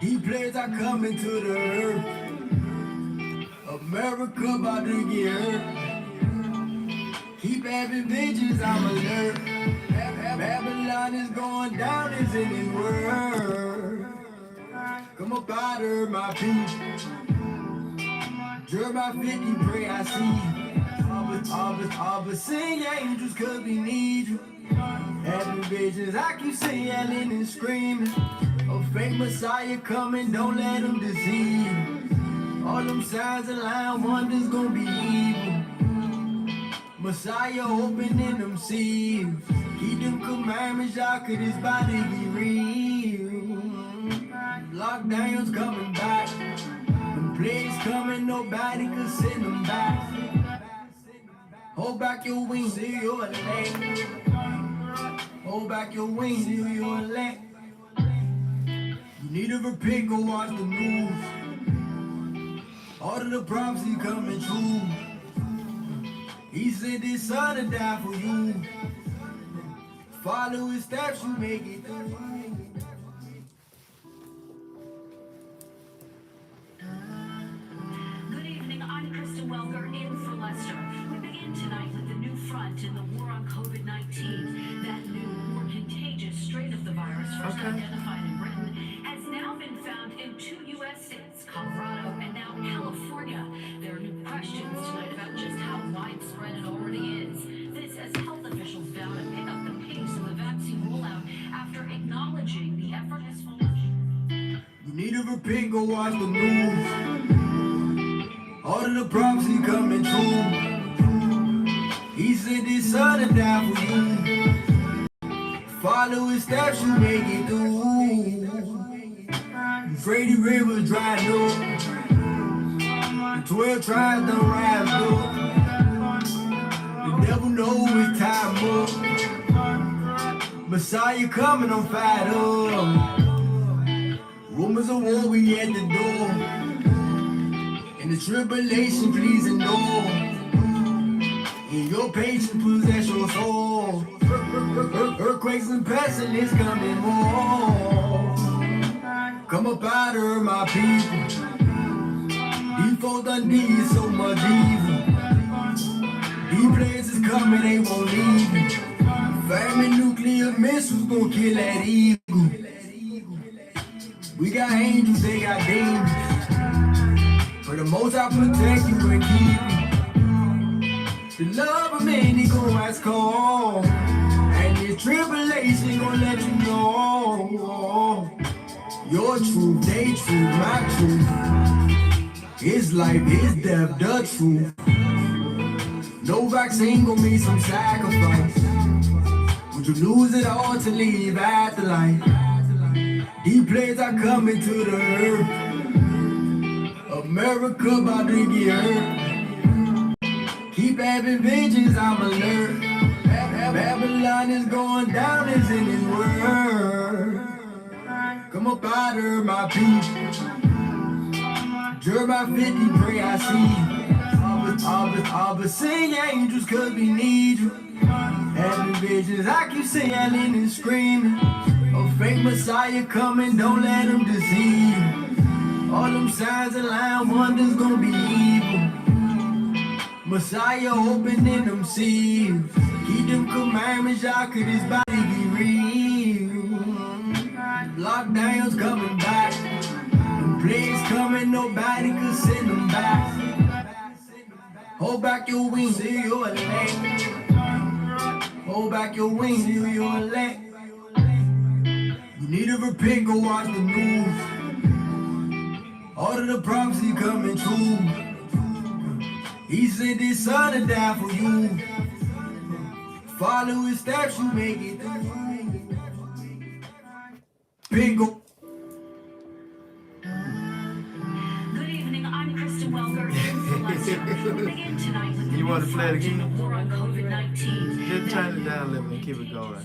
These players are coming to the earth. America about to get hurt. Keep having visions, I'm alert. Babylon is going down, is in his word. Come up out of my people. Jeremiah 50, pray I see. All but sing angels, cause we need you. Having visions, I keep saying, yelling and screaming. A fake Messiah coming, don't let them deceive you. All them signs and line wonders gonna be evil. Messiah opening them seals. Keep them commandments, y'all, cause this body be real. Lockdowns coming back. Them plagues coming, nobody could send them back. Hold back your wings, till you're elect. Hold back your wings, till you're elect. You need to repent, go watch the news. All of the prophecy coming true. He sent his son to die for you. Follow his steps, you make it through. Good evening, I'm Kristen Welker in for Lester. We begin tonight with the new front in the war on COVID-19. That new, more contagious strain of the virus, first identified in Britain, has now been found in 2 U.S. states, Colorado and now California. There are new questions tonight about just how widespread it already is. This as health officials vow to pick up the pace of the vaccine rollout after acknowledging the effort has fallen. You need to repent, go watch the news. All of the prophecy coming true. He sent his son to die for you. Follow his steps, you make it through. Brady River dried up. The 12 tribes done rise up. The devil know it's time up. Messiah coming, I'm fired up. Rumors of war, we at the door. In the tribulation, please endure. In your patience, possess your soul. Earthquakes and pestilence coming more. Come up out of my people. These folks done did so much evil. These places coming, they won't leave you. Famine nuclear missiles gon' kill that eagle. We got angels, they got demons. For the most I protect you and keep you. The love of many gon' ask call. And this tribulation gon' let you know. Your truth, they truth, my truth. His life, his death, the truth. No vaccine gon' mean some sacrifice. Would you lose it all to leave afterlife? These plays are coming to the earth. America about to get hurt. Keep having visions, I'm alert. Babylon is going down, is in his word. Come up out of my people. Jeremiah 50, pray I see. All but sing angels, cause we need you. Having visions, I keep saying, yelling and screaming. A fake Messiah coming, don't let them deceive you. All them signs and line wonders gonna be evil. Messiah opening them seals. Keep them commandments, y'all, cause this body be real. Lockdowns coming back. Them plagues coming, nobody could send them back. Hold back your wings, till you're elect. Hold back your wings, till you're elect. You need to repent, go watch the news. All of the prophecy coming true. He sent his son to die for you. Follow his steps, you make it through. Pickle. Good evening, I'm Kristen Welker in for Lester. We begin tonight with the You want new to play it front in the again? war on COVID-19. Just turn it down a little bit and keep it going.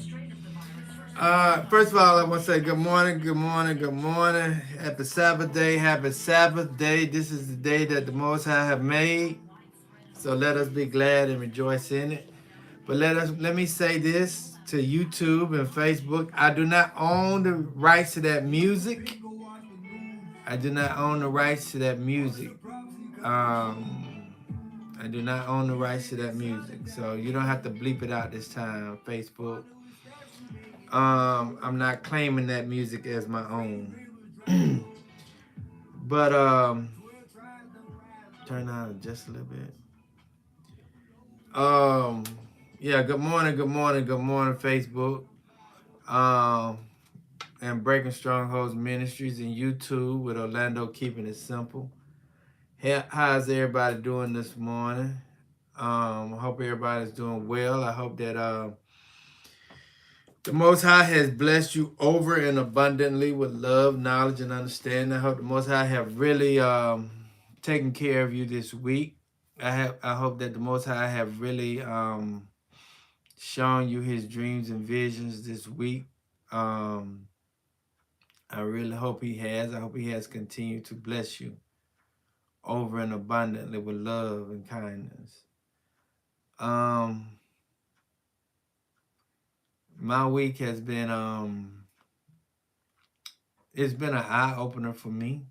First of all, I want to say good morning, good morning, good morning. Happy Sabbath day, happy Sabbath day. This is the day that the Most High have made. So let us be glad and rejoice in it. But let me say this to YouTube and Facebook. I do not own the rights to that music. I do not own the rights to that music. I do not own the rights to that music, so you don't have to bleep it out this time, Facebook. I'm not claiming that music as my own. But turn on just a little bit. Yeah, good morning, Facebook. And Breaking Strongholds Ministries and YouTube with Orlando Keeping It Simple. How's everybody doing this morning? I hope everybody's doing well. I hope that the Most High has blessed you over and abundantly with love, knowledge, and understanding. I hope the Most High have really taken care of you this week. I hope that the Most High have really shown you His dreams and visions this week. I really hope He has. I hope He has continued to bless you over and abundantly with love and kindness. My week has been it's been an eye-opener for me.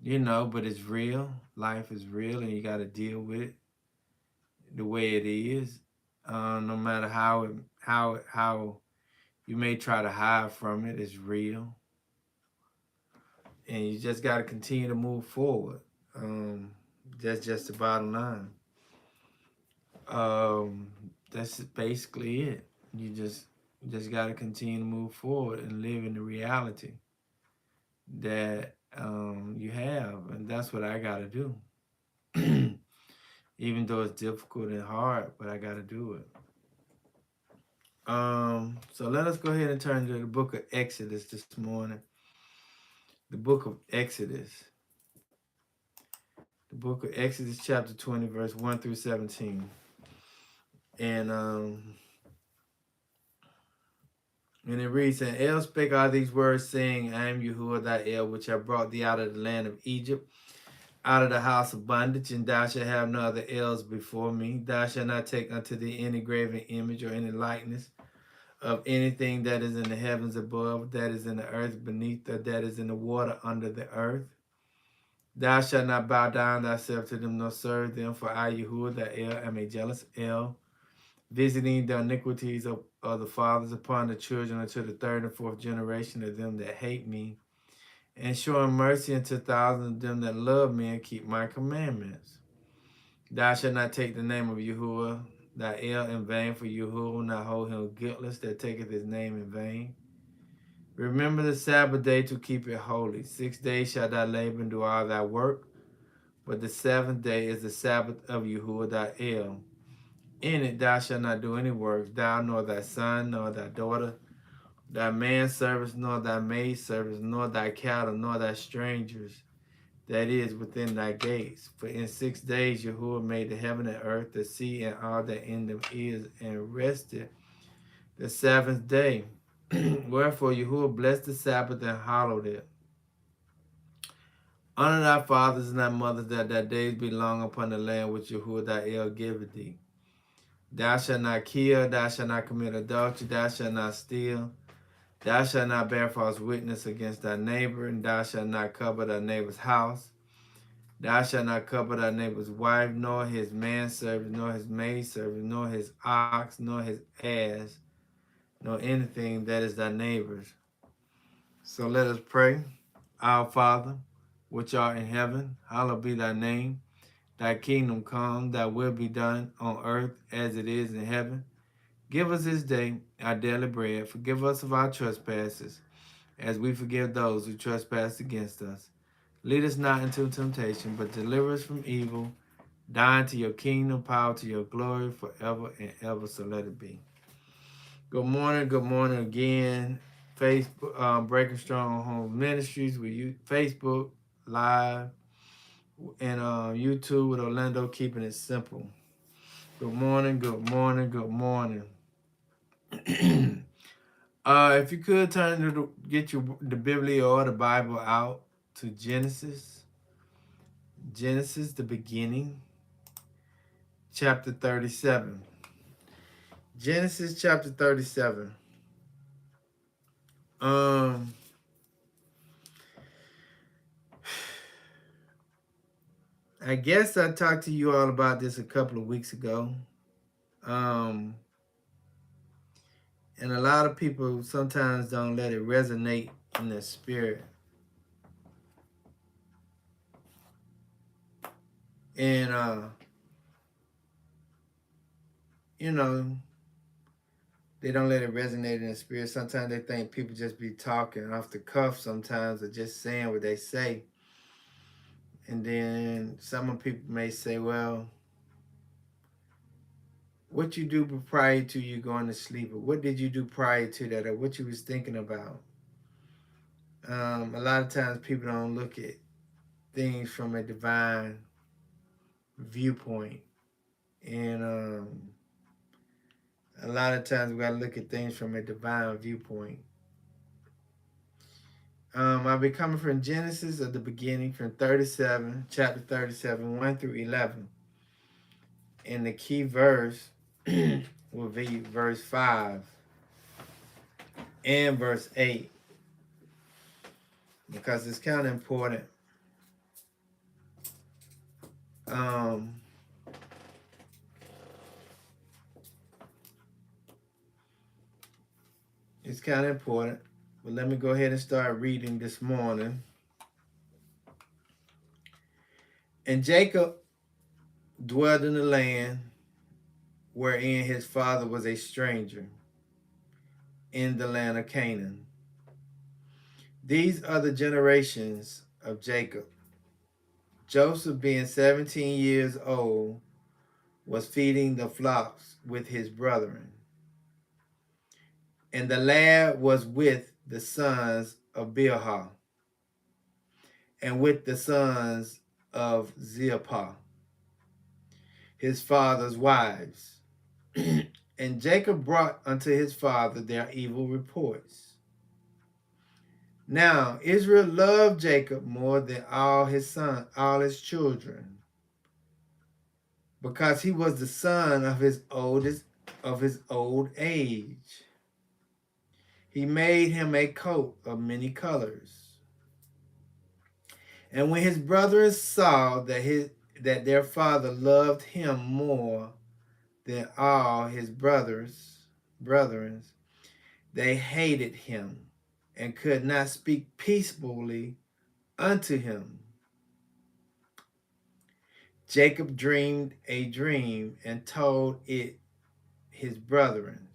You know, but it's real. Life is real, and you got to deal with it the way it is. No matter how you may try to hide from it, it's real, and you just got to continue to move forward. That's just the bottom line. That's basically it. You just got to continue to move forward and live in the reality that you have, and that's what I got to do. Even though it's difficult and hard, but I got to do it. So let us go ahead and turn to the book of Exodus this morning. The book of Exodus. The book of Exodus chapter 20, verse 1 through 17. And it reads, And El spake all these words, saying, I am Yahuwah thy El, which I brought thee out of the land of Egypt, out of the house of bondage, and thou shalt have no other Els before me. Thou shalt not take unto thee any graven image or any likeness of anything that is in the heavens above, that is in the earth beneath, or that is in the water under the earth. Thou shalt not bow down thyself to them, nor serve them, for I, Yahuwah thy El, am a jealous El, visiting the iniquities of the fathers upon the children unto the third and fourth generation of them that hate me, and showing mercy unto thousands of them that love me and keep my commandments. Thou shalt not take the name of Yahuwah thy El in vain, for Yahuwah will not hold him guiltless that taketh his name in vain. Remember the Sabbath day to keep it holy. 6 days shalt thou labor and do all thy work, but the seventh day is the Sabbath of Yahuwah thy El. In it thou shalt not do any work, thou nor thy son, nor thy daughter, thy manservants, nor thy maidservants, nor thy cattle, nor thy strangers that is within thy gates. For in 6 days Yahuwah made the heaven and earth, the sea, and all that in them is, and rested the seventh day. Wherefore Yahuwah blessed the Sabbath and hallowed it. Honor thy fathers and thy mothers, that thy days be long upon the land which Yahuwah thy El giveth thee. Thou shalt not kill, thou shalt not commit adultery, thou shalt not steal, thou shalt not bear false witness against thy neighbor, and thou shalt not covet thy neighbor's house. Thou shalt not covet thy neighbor's wife, nor his manservant, nor his maidservant, nor his ox, nor his ass, nor anything that is thy neighbor's. So let us pray. Our Father, which art in heaven, hallowed be thy name. Thy kingdom come, thy will be done on earth as it is in heaven. Give us this day our daily bread. Forgive us of our trespasses, as we forgive those who trespass against us. Lead us not into temptation, but deliver us from evil. Thine to your kingdom, power to your glory, forever and ever. So let it be. Good morning again. Facebook, Breaking Stronghold Ministries with you, Facebook Live, and YouTube with Orlando Keeping It Simple. Good morning. If you could get the Biblia or the Bible out to Genesis, the beginning, chapter 37. Genesis chapter 37. I guess I talked to you all about this a couple of weeks ago. And a lot of people sometimes don't let it resonate in their spirit. And you know, they don't let it resonate in their spirit. Sometimes they think people just be talking off the cuff sometimes, or just saying what they say. And then some people may say, well, what you do prior to you going to sleep, or what did you do prior to that, or what you was thinking about. A lot of times people don't look at things from a divine viewpoint. And a lot of times we got to look at things from a divine viewpoint. I'll be coming from Genesis at the beginning, from chapter 37, 1 through 11. And the key verse will be verse 5 and verse 8, because it's kind of important. It's kind of important. But let me go ahead and start reading this morning. And Jacob dwelled in the land wherein his father was a stranger, in the land of Canaan. These are the generations of Jacob. Joseph, being 17 years old, was feeding the flocks with his brethren. And the lad was with the sons of Bilhah, and with the sons of Zilpah, his father's wives. And Jacob brought unto his father their evil reports. Now Israel loved Jacob more than all his sons, all his children, because he was the son of his old age. He made him a coat of many colors. And when his brothers saw that their father loved him more than all his brethren, they hated him and could not speak peaceably unto him. Jacob dreamed a dream and told it his brethren,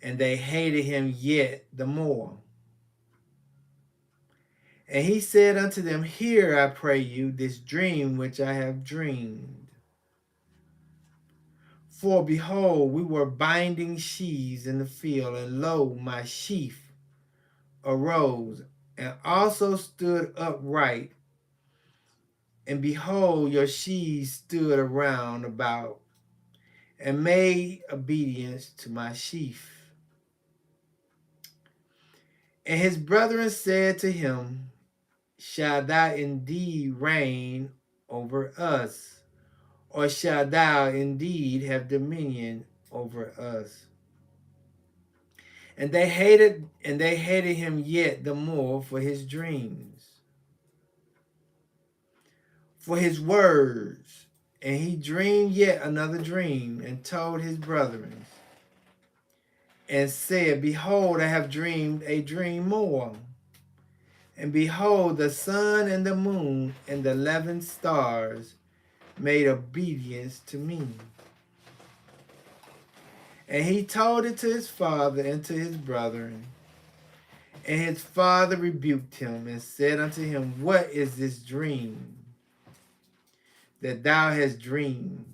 and they hated him yet the more. And he said unto them, hear, I pray you, this dream which I have dreamed. For behold, we were binding sheaves in the field, and lo, my sheaf arose, and also stood upright. And behold, your sheaves stood around about, and made obedience to my sheaf. And his brethren said to him, shall thou indeed reign over us, or shall thou indeed have dominion over us? And they hated him yet the more for his dreams, for his words. And he dreamed yet another dream, and told his brethren, and said, behold, I have dreamed a dream more. And behold, the sun and the moon and the 11 stars made obedience to me. And he told it to his father and to his brethren. And his father rebuked him and said unto him, what is this dream that thou hast dreamed?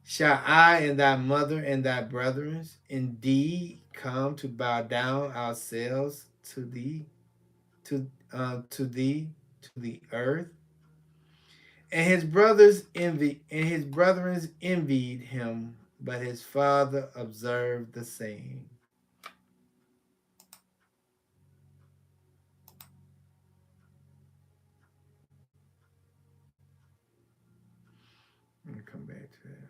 Shall I and thy mother and thy brethren indeed come to bow down ourselves to the earth? And his brethren envied him, but his father observed the same. Let me come back to that.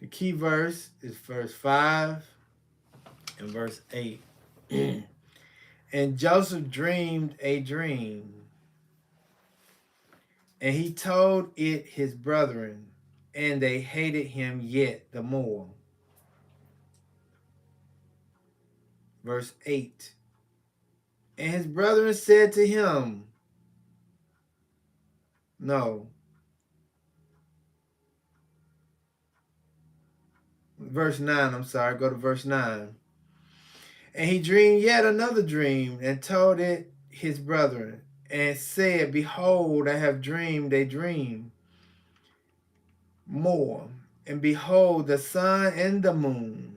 The key verse is verse 5 in verse 8. And Joseph dreamed a dream, and he told it his brethren, and they hated him yet the more. Verse 8. And his brethren said to him, no. Verse 9, I'm sorry, go to verse 9. And he dreamed yet another dream, and told it his brethren, and said, behold, I have dreamed a dream more. And behold, the sun and the moon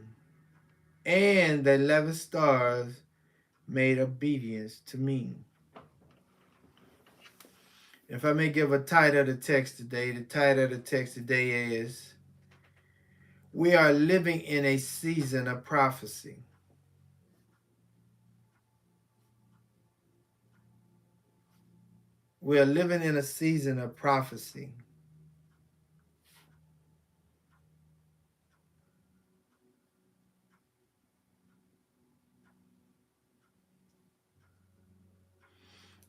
and the 11 stars made obedience to me. If I may give a title of the text today, the title of the text today is, we are living in a season of prophecy. We are living in a season of prophecy.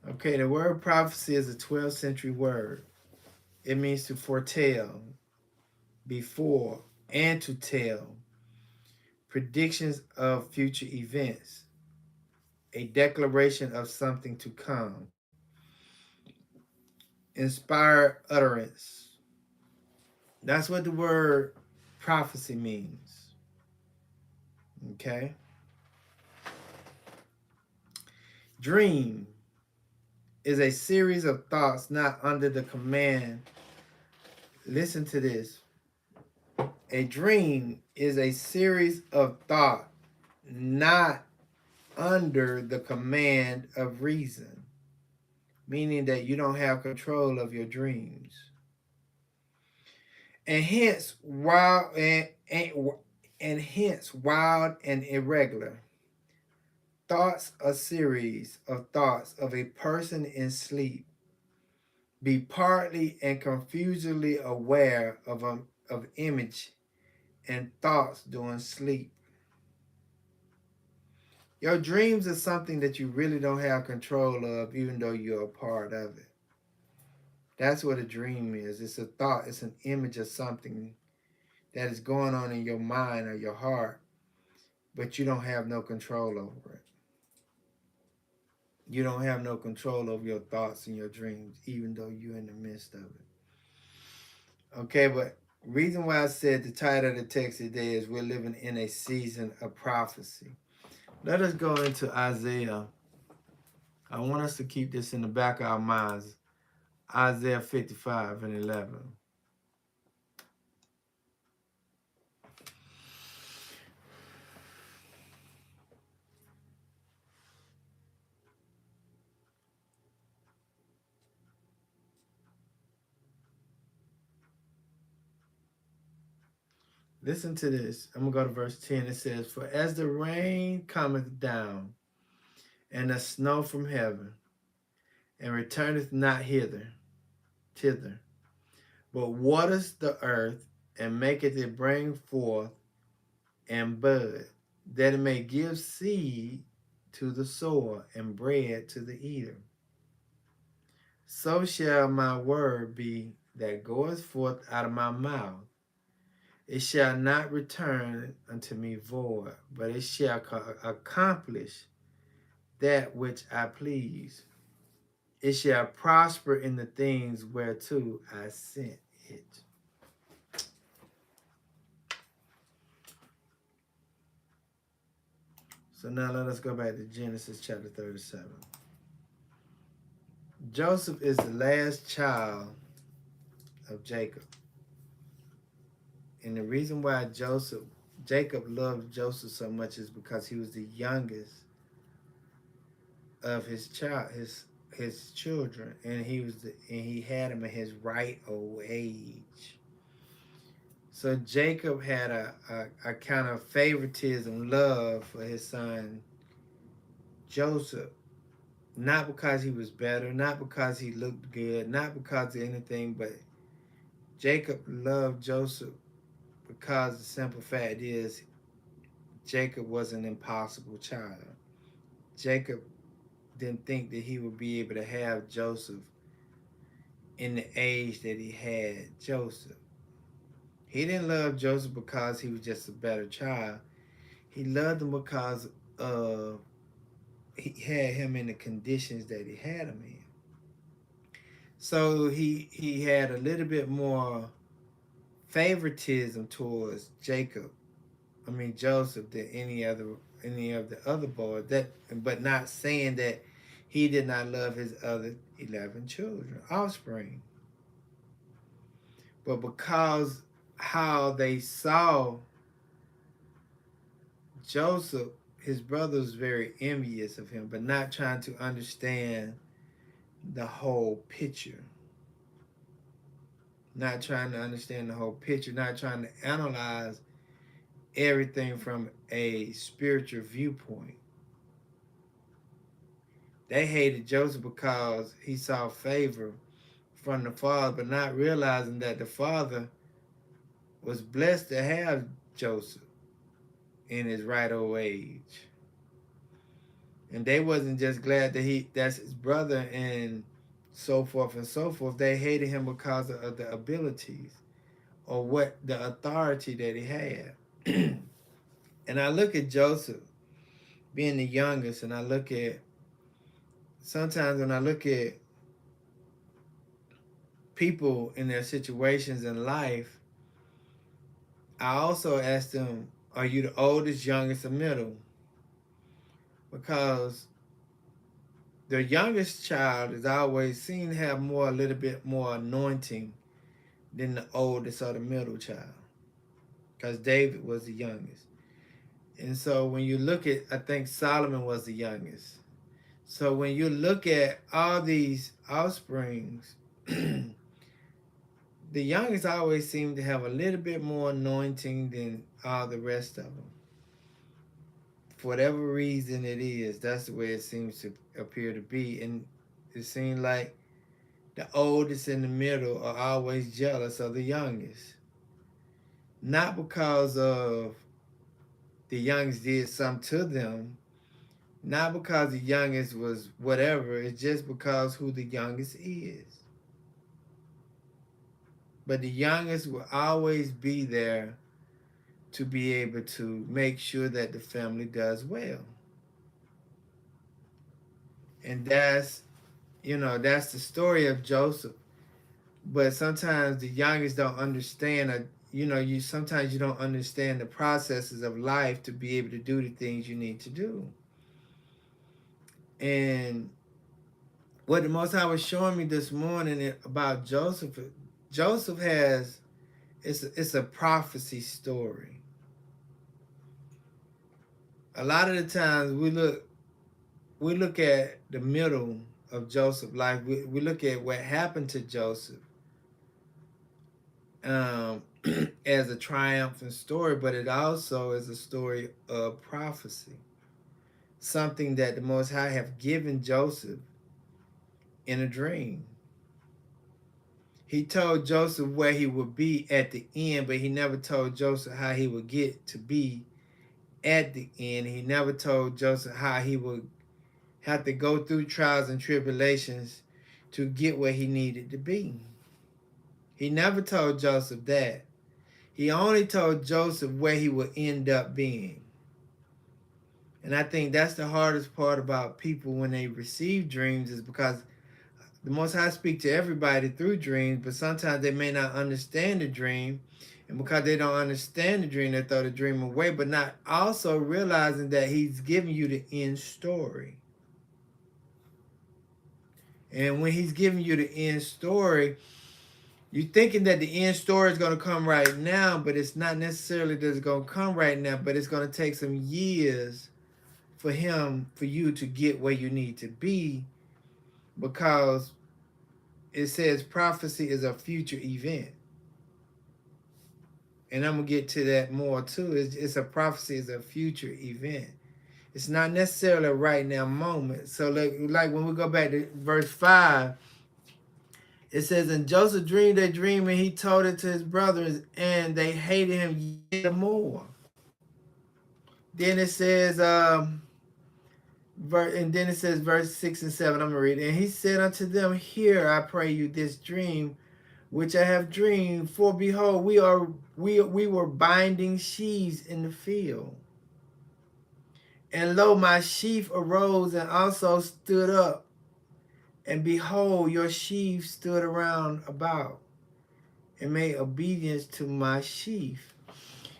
Okay, the word prophecy is a 12th century word. It means to foretell, before, and to tell. Predictions of future events. A declaration of something to come. Inspired utterance. That's what the word prophecy means. Okay? Dream is a series of thoughts not under the command. Listen to this. A dream is a series of thought not under the command of reason, meaning that you don't have control of your dreams. And hence wild and hence wild and irregular. Thoughts, a series of thoughts of a person in sleep. Be partly and confusedly aware of image and thoughts during sleep. Your dreams are something that you really don't have control of, even though you're a part of it. That's what a dream is. It's a thought. It's an image of something that is going on in your mind or your heart, but you don't have no control over it. You don't have no control over your thoughts and your dreams, even though you're in the midst of it. Okay, but reason why I said the title of the text today is we're living in a season of prophecy. Let us go into Isaiah. I want us to keep this in the back of our minds. Isaiah 55 and 11. Listen to this. I'm going to go to verse 10. It says, for as the rain cometh down, and the snow from heaven, and returneth not thither, but waters the earth, and maketh it bring forth and bud, that it may give seed to the sower, and bread to the eater. So shall my word be that goeth forth out of my mouth. It shall not return unto me void, but it shall accomplish that which I please. It shall prosper in the things whereto I sent it. So now let us go back to Genesis chapter 37. Joseph is the last child of Jacob. And the reason why Jacob loved Joseph so much is because he was the youngest of his children, and he had him in his right old age. So Jacob had a kind of favoritism, love for his son Joseph, not because he was better, not because he looked good, not because of anything, but Jacob loved Joseph because the simple fact is Jacob was an impossible child. Jacob didn't think that he would be able to have Joseph in the age that he had Joseph. He didn't love Joseph because he was just a better child. He loved him because he had him in the conditions that he had him in. So he had a little bit more favoritism towards Joseph, than any of the other boys. But not saying that he did not love his other 11 children, offspring. But because how they saw Joseph, his brother was very envious of him, but not trying to understand the whole picture. Not trying to understand the whole picture, not trying to analyze everything from a spiritual viewpoint. They hated Joseph because he saw favor from the father, but not realizing that the father was blessed to have Joseph in his right old age. And they wasn't just glad that that's his brother and so forth and so forth. They hated him because of the abilities or what the authority that he had. And I look at Joseph being the youngest, and sometimes when I look at people in their situations in life, I also ask them, are you the oldest, youngest, or middle? Because the youngest child is always seen to have a little bit more anointing than the oldest or the middle child. Because David was the youngest. And so when you look at, I think Solomon was the youngest. So when you look at all these offsprings, the youngest always seem to have a little bit more anointing than all the rest of them. For whatever reason it is, that's the way it seems to appear to be. And it seems like the oldest and the middle are always jealous of the youngest. Not because of the youngest did something to them, not because the youngest was whatever, it's just because who the youngest is. But the youngest will always be there to be able to make sure that the family does well. And that's the story of Joseph. But sometimes the youngest don't understand, sometimes you don't understand the processes of life to be able to do the things you need to do. And what the Most High was showing me this morning about Joseph it's a prophecy story. A lot of the times we look at the middle of Joseph's life. We look at what happened to Joseph as a triumphant story, but it also is a story of prophecy. Something that the Most High have given Joseph in a dream. He told Joseph where he would be at the end, but he never told Joseph how he would get to be at the end. He never told Joseph how he would have to go through trials and tribulations to get where he needed to be. He never told Joseph that. He only told Joseph where he would end up being. And I think that's the hardest part about people when they receive dreams, is because the Most High speak to everybody through dreams, but sometimes they may not understand the dream. And because they don't understand the dream, they throw the dream away, but not also realizing that he's giving you the end story. And when he's giving you the end story, you're thinking that the end story is going to come right now, but it's not necessarily that it's going to come right now, but it's going to take some years for you to get where you need to be, because it says prophecy is a future event. And I'm going to get to that more too. It's a prophecy is a future event. It's not necessarily a right now moment. So like when we go back to verse 5, it says, and Joseph dreamed a dream, and he told it to his brothers, and they hated him yet more, Then it says, and then it says verse 6 and 7. I'm going to read it. And he said unto them, hear, I pray you, this dream which I have dreamed. For behold, we were binding sheaves in the field. And lo, my sheaf arose and also stood up. And behold, your sheaf stood around about and made obedience to my sheaf.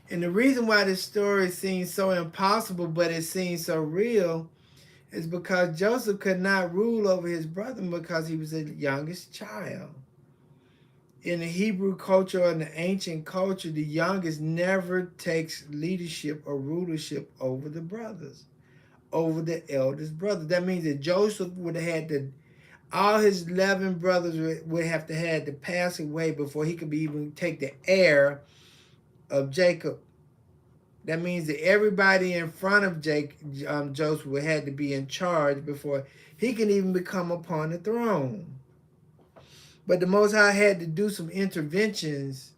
And the reason why this story seems so impossible, but it seems so real, is because Joseph could not rule over his brother because he was the youngest child. In the Hebrew culture and the ancient culture, the youngest never takes leadership or rulership over the brothers, over the eldest brother. That means that Joseph would have had to, all his 11 brothers would have to pass away before he could even take the heir of Jacob. That means that everybody in front of Joseph would have to be in charge before he can even become upon the throne. But the Most High had to do some interventions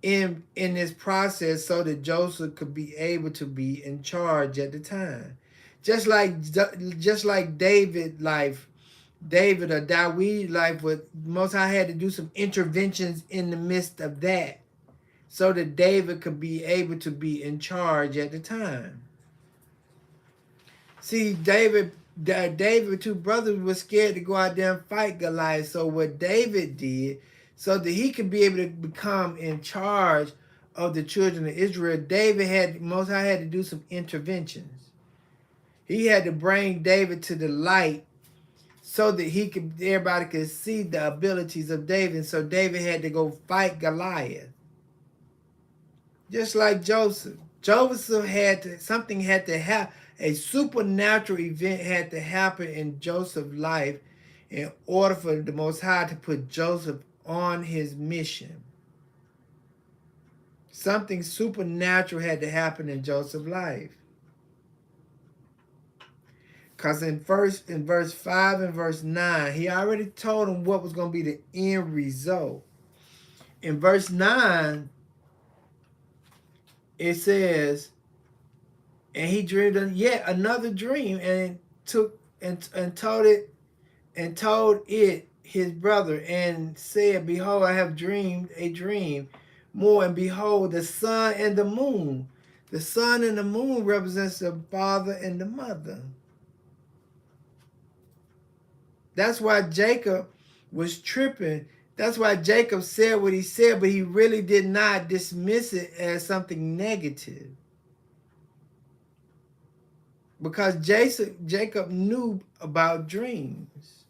in this process so that Joseph could be able to be in charge at the time. Just like David's life with Most High had to do some interventions in the midst of that, so that David could be able to be in charge at the time. See, David's two brothers were scared to go out there and fight Goliath. So what David did, so that he could be able to become in charge of the children of Israel, Most High had to do some interventions. He had to bring David to the light so that everybody could see the abilities of David. So David had to go fight Goliath. Just like Joseph. Something had to happen. A supernatural event had to happen in Joseph's life in order for the Most High to put Joseph on his mission. Something supernatural had to happen in Joseph's life. Because in verse 5 and verse 9, he already told him what was going to be the end result. In verse 9, it says, and he dreamed yet another dream, and told it his brother, and said, behold, I have dreamed a dream more, and behold, the sun and the moon. The sun and the moon represents the father and the mother. That's why Jacob was tripping. That's why Jacob said what he said, but he really did not dismiss it as something negative. Because Jacob knew about dreams.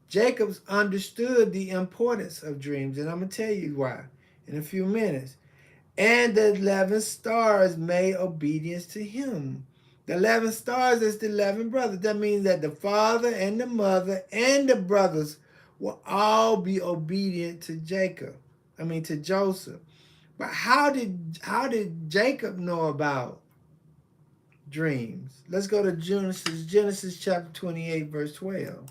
Jacob understood the importance of dreams, and I'm going to tell you why in a few minutes. And the 11 stars made obedience to him. The 11 stars is the 11 brothers. That means that the father and the mother and the brothers will all be obedient to Joseph. But how did Jacob know about dreams? Let's go to Genesis chapter 28, verse 12.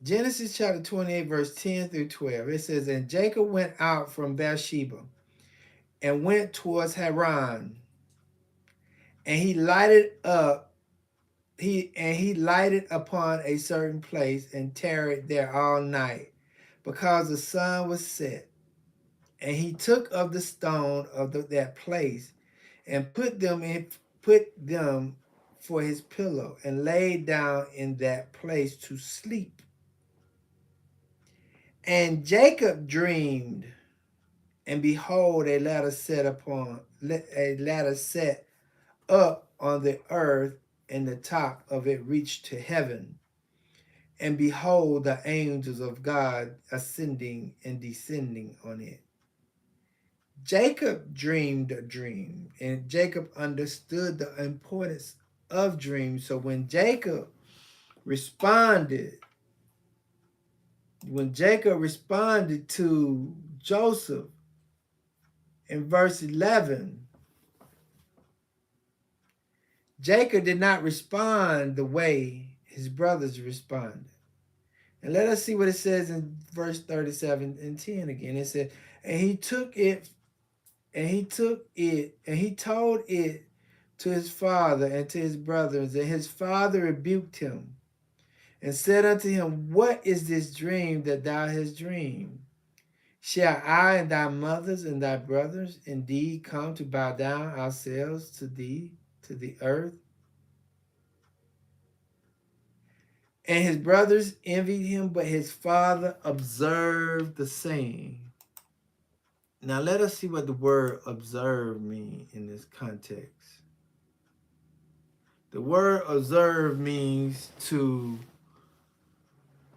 Genesis chapter 28, verse 10 through 12. It says, and Jacob went out from Beersheba and went towards Haran, and he lighted upon a certain place and tarried there all night, because the sun was set. And he took of the stone of that place and put them for his pillow, and laid down in that place to sleep. And Jacob dreamed, and behold, a ladder set up on the earth, and the top of it reached to heaven. And behold, the angels of God ascending and descending on it. Jacob dreamed a dream, and Jacob understood the importance of dreams. So when Jacob responded to Joseph in verse 11, Jacob did not respond the way his brothers responded. And let us see what it says in verse 37 and 10 again. It said, and he took it, and he told it to his father and to his brothers, and his father rebuked him and said unto him, what is this dream that thou hast dreamed? Shall I and thy mothers and thy brothers indeed come to bow down ourselves to thee, to the earth? And his brothers envied him, but his father observed the same. Now let us see what the word observe means in this context. The word observe means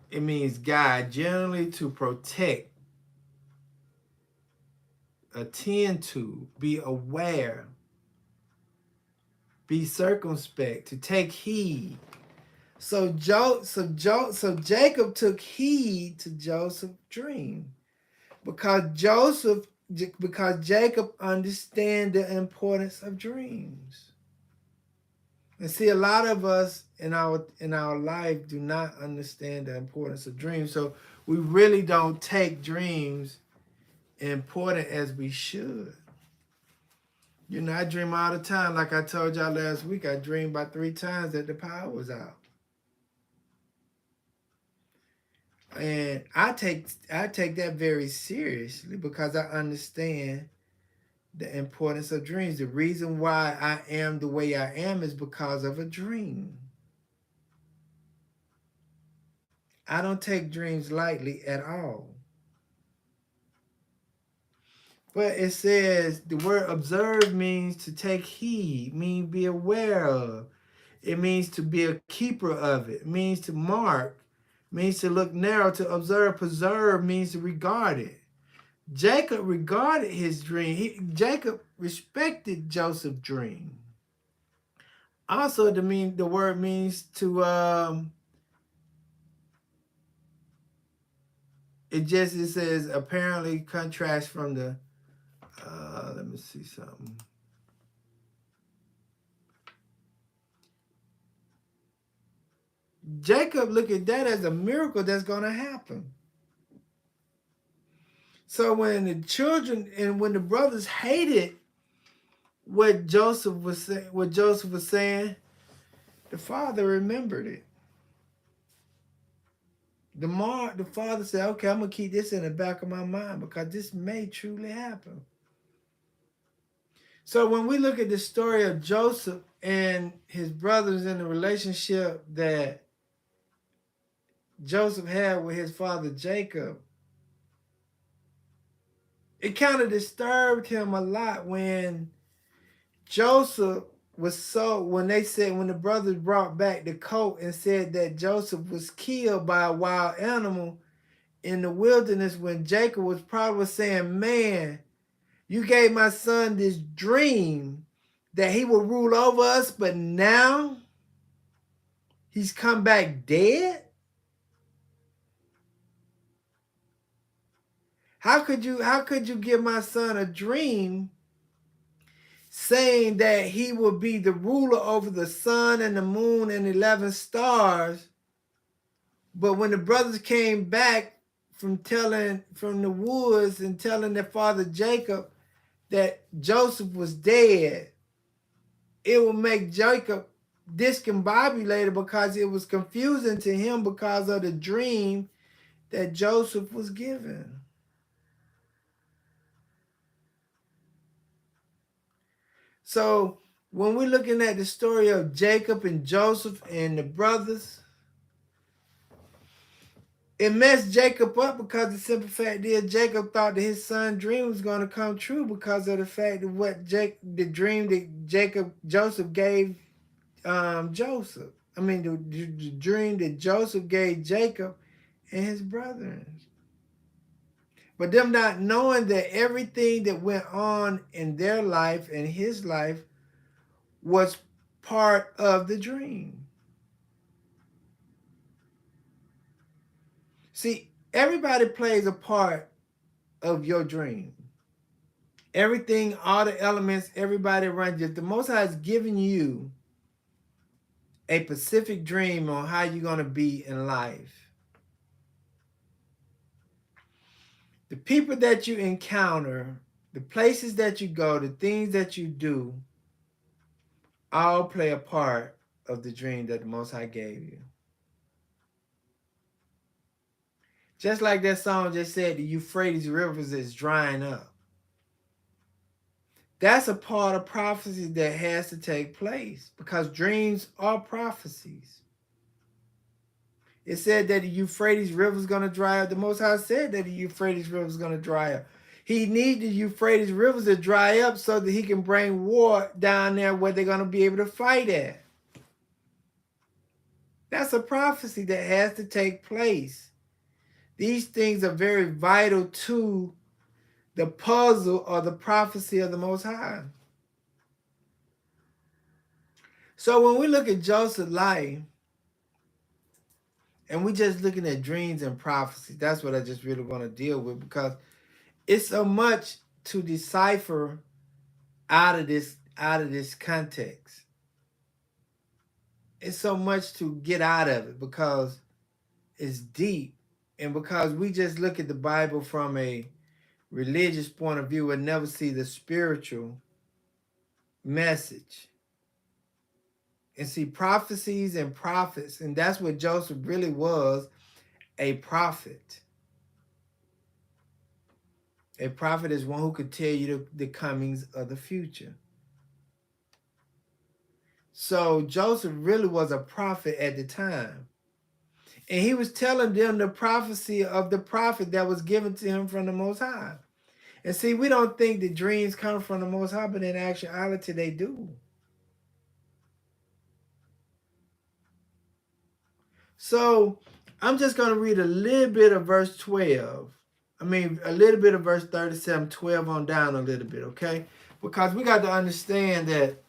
it means guide, generally to protect, attend to, be aware, be circumspect, to take heed. So Jacob took heed to Joseph's dream because Jacob understand the importance of dreams. And see, a lot of us in our life do not understand the importance of dreams. So we really don't take dreams important as we should. You know, I dream all the time. Like I told y'all last week, I dreamed about 3 times that the power was out. And I take that very seriously because I understand the importance of dreams. The reason why I am the way I am is because of a dream. I don't take dreams lightly at all. But it says the word observe means to take heed, means be aware of. It means to be a keeper of it. It means to mark, means to look narrow, to observe. Preserve means to regard it. Jacob regarded his dream. Jacob respected Joseph's dream. Also, the word means to it says apparently contrast from the let me see something. Jacob looked at that as a miracle that's going to happen. So when the brothers hated what Joseph was saying, the father remembered it. The father said, okay, I'm going to keep this in the back of my mind because this may truly happen. So when we look at the story of Joseph and his brothers in the relationship that Joseph had with his father Jacob, it kind of disturbed him a lot when Joseph when the brothers brought back the coat and said that Joseph was killed by a wild animal in the wilderness, when Jacob was probably saying, man, you gave my son this dream that he will rule over us, but now he's come back dead? How could you give my son a dream saying that he will be the ruler over the sun and the moon and 11 stars, but when the brothers came back from the woods and telling their father Jacob that Joseph was dead, it will make Jacob discombobulated because it was confusing to him because of the dream that Joseph was given. So when we're looking at the story of Jacob and Joseph and the brothers, it messed Jacob up because the simple fact is Jacob thought that his son's dream was going to come true because of the fact of the dream that Joseph gave Joseph. I mean, the dream that Joseph gave Jacob and his brethren. But them not knowing that everything that went on in their life and his life was part of the dream. See, everybody plays a part of your dream. Everything, all the elements, everybody runs it. The Most High has given you a specific dream on how you're going to be in life. The people that you encounter, the places that you go, the things that you do, all play a part of the dream that the Most High gave you. Just like that song just said, the Euphrates rivers is drying up. That's a part of prophecy that has to take place because dreams are prophecies. It said that the Euphrates River is going to dry up. The Most High said that the Euphrates River is going to dry up. He needs the Euphrates River to dry up so that he can bring war down there where they're going to be able to fight at. That's a prophecy that has to take place. These things are very vital to the puzzle or the prophecy of the Most High. So when we look at Joseph's life, and we just looking at dreams and prophecy, that's what I just really want to deal with because it's so much to decipher out of this context. It's so much to get out of it because it's deep, and because we just look at the Bible from a religious point of view and never see the spiritual message. And see prophecies and prophets, and that's what Joseph really was, a prophet. A prophet is one who could tell you the comings of the future. So Joseph really was a prophet at the time. And he was telling them the prophecy of the prophet that was given to him from the Most High. And see, we don't think the dreams come from the Most High, but in actuality they do. So I'm just going to read a little bit of verse 12. A little bit of verse 37, 12 on down a little bit, okay? Because we got to understand that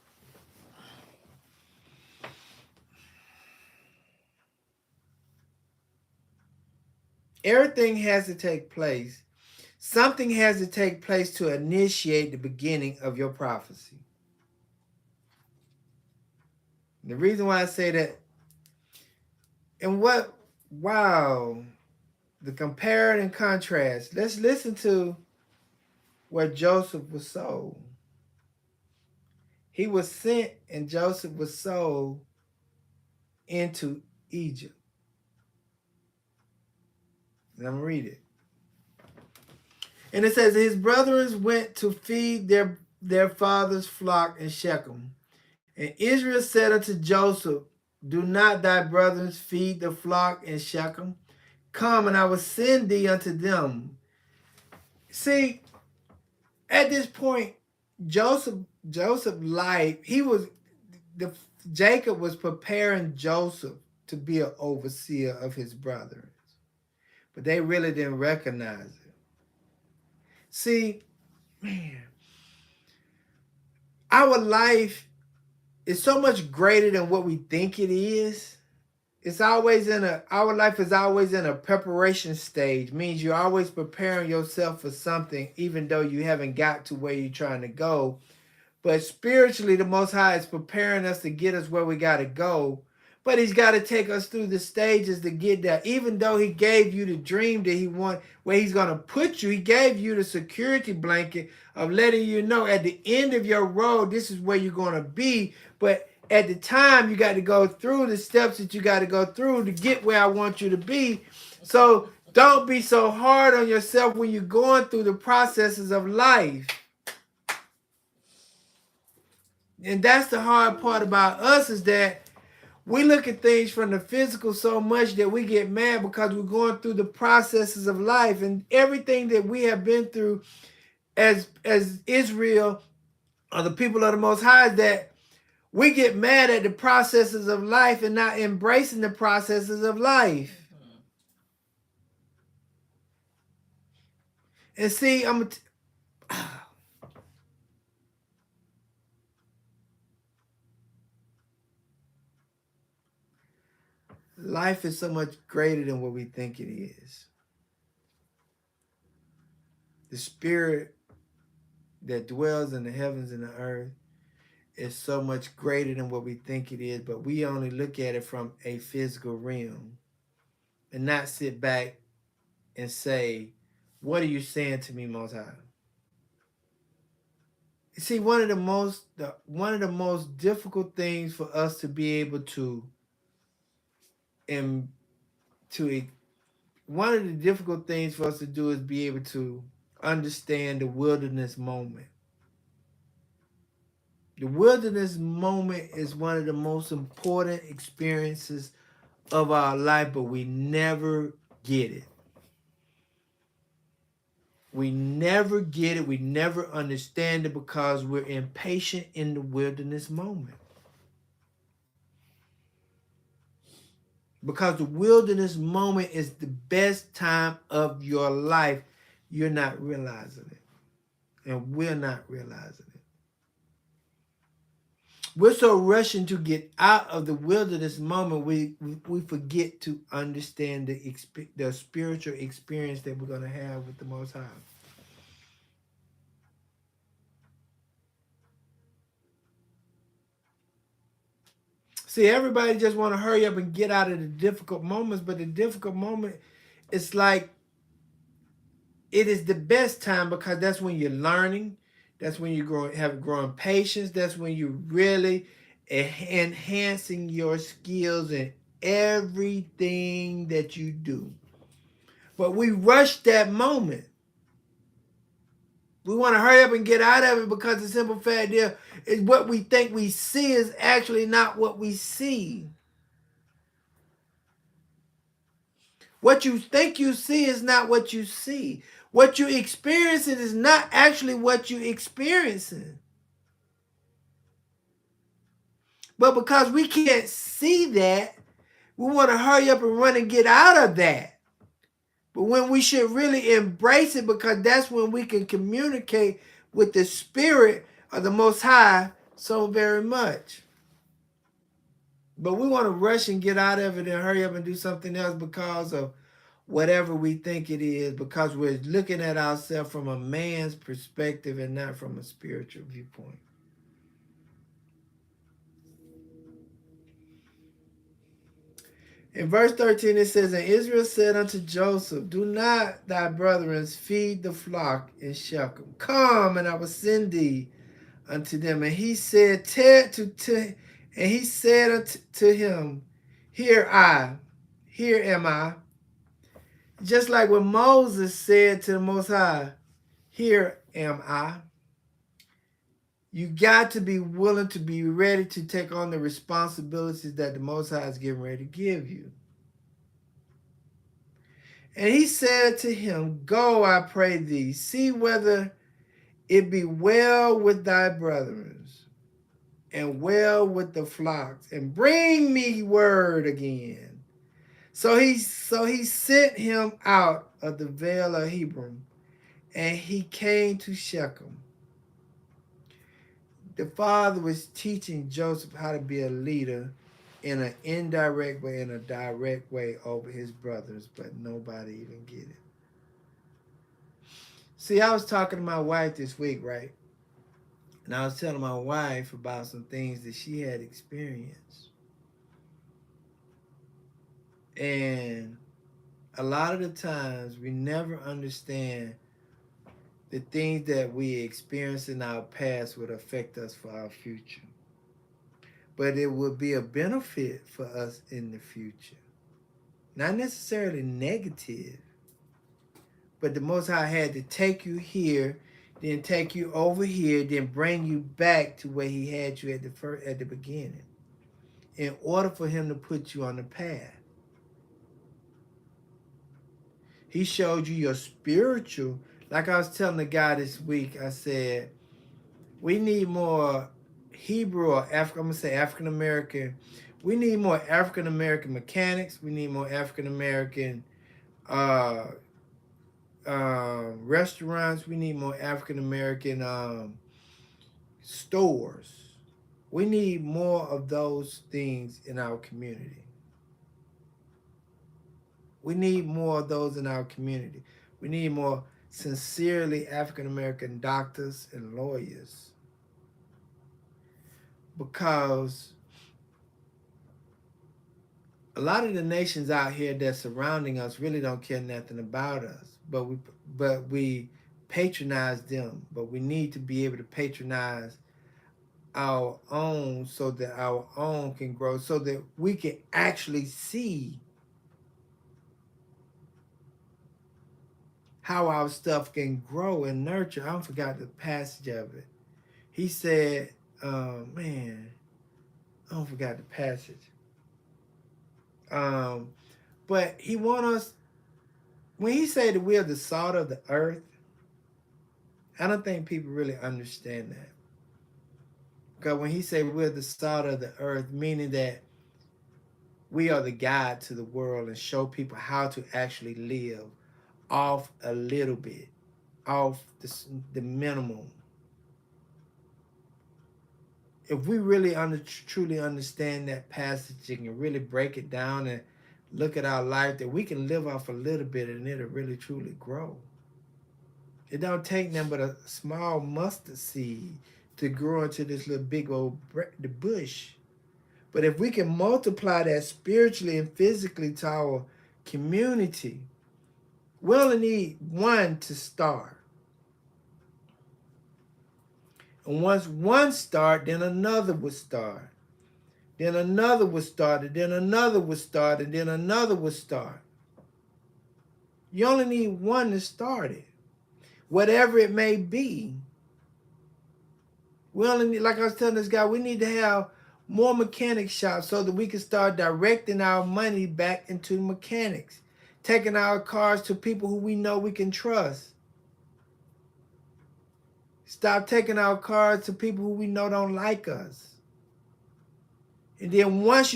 everything has to take place. Something has to take place to initiate the beginning of your prophecy. The reason why I say that, and the compare and contrast. Let's listen to where Joseph was sold. He was sent and Joseph was sold into Egypt. And I'm going to read it. And it says, his brothers went to feed their father's flock in Shechem. And Israel said unto Joseph, do not thy brothers feed the flock in Shechem? Come, and I will send thee unto them. See, at this point, Joseph's life, Jacob was preparing Joseph to be an overseer of his brothers. But they really didn't recognize it. See, man, our life is so much greater than what we think it is. Our life is always in a preparation stage, means you're always preparing yourself for something, even though you haven't got to where you're trying to go. But spiritually, the Most High is preparing us to get us where we got to go. But he's got to take us through the stages to get there. Even though he gave you the dream that he wants, where he's going to put you, he gave you the security blanket of letting you know at the end of your road, this is where you're going to be. But at the time, you got to go through the steps that you got to go through to get where I want you to be. So don't be so hard on yourself when you're going through the processes of life. And that's the hard part about us, is that we look at things from the physical so much that we get mad because we're going through the processes of life, and everything that we have been through as Israel or the people of the Most High, that we get mad at the processes of life and not embracing the processes of life. And see, life is so much greater than what we think it is. The spirit that dwells in the heavens and the earth is so much greater than what we think it is, but we only look at it from a physical realm and not sit back and say, what are you saying to me, Most High? See, one of the most difficult things for us to be able to one of the difficult things for us to do is be able to understand the wilderness moment. The wilderness moment is one of the most important experiences of our life, but we never get it. We never get it. We never understand it because we're impatient in the wilderness moment. Because the wilderness moment is the best time of your life. You're not realizing it. And we're not realizing it. We're so rushing to get out of the wilderness moment, we forget to understand the spiritual experience that we're going to have with the Most High. See, everybody just want to hurry up and get out of the difficult moments, but the difficult moment, it's like it is the best time because that's when you're learning. That's when you have growing patience. That's when you're really enhancing your skills in everything that you do. But we rush that moment. We want to hurry up and get out of it because the simple fact is what we think we see is actually not what we see. What you think you see is not what you see. What you're experiencing is not actually what you're experiencing. But because we can't see that, we want to hurry up and run and get out of that. But when we should really embrace it, because that's when we can communicate with the Spirit of the Most High so very much. But we want to rush and get out of it and hurry up and do something else because of whatever we think it is, because we're looking at ourselves from a man's perspective and not from a spiritual viewpoint. In verse 13 it says, and Israel said unto Joseph, do not thy brethren feed the flock in Shechem. Come, and I will send thee unto them. And he said, unto him, here am I. Just like when Moses said to the Most High, here am I. You got to be willing to be ready to take on the responsibilities that the Most High is getting ready to give you. And he said to him, go, I pray thee, see whether it be well with thy brethren and well with the flocks, and bring me word again. So he sent him out of the vale of Hebron, and he came to Shechem. The father was teaching Joseph how to be a leader in an indirect way and a direct way over his brothers, but nobody even get it. See, I was talking to my wife this week, right? And I was telling my wife about some things that she had experienced. And a lot of the times we never understand the things that we experience in our past would affect us for our future. But it would be a benefit for us in the future. Not necessarily negative, but the Most High had to take you here, then take you over here, then bring you back to where he had you at the beginning, in order for him to put you on the path. He showed you your spiritual. Like I was telling the guy this week, I said, we need more Hebrew or African, I'm going to say African American. We need more African American mechanics. We need more African American restaurants. We need more African American stores. We need more of those things in our community. We need more of those in our community. We need more sincerely African American doctors and lawyers. because a lot of the nations out here that's surrounding us really don't care nothing about us, but we patronize them. But we need to be able to patronize our own so that our own can grow, so that we can actually see how our stuff can grow and nurture. I forgot the passage of it. He said, man, I forgot the passage. But he want us, when he said that we are the salt of the earth, I don't think people really understand that. Because when he said we're the salt of the earth, meaning that we are the guide to the world and show people how to actually live off a little bit, off the minimum. If we really truly understand that passage and can really break it down and look at our life, that we can live off a little bit and it'll really truly grow. It don't take nothing but a small mustard seed to grow into this little big old the bush. But if we can multiply that spiritually and physically to our community, we only need one to start. And once one start, then another would start. Then another would start, and then another would start, and then another would start. You only need one to start it, whatever it may be. We only need, like I was telling this guy, we need to have more mechanic shops so that we can start directing our money back into mechanics, taking our cars to people who we know we can trust. Stop taking our cars to people who we know don't like us. And then once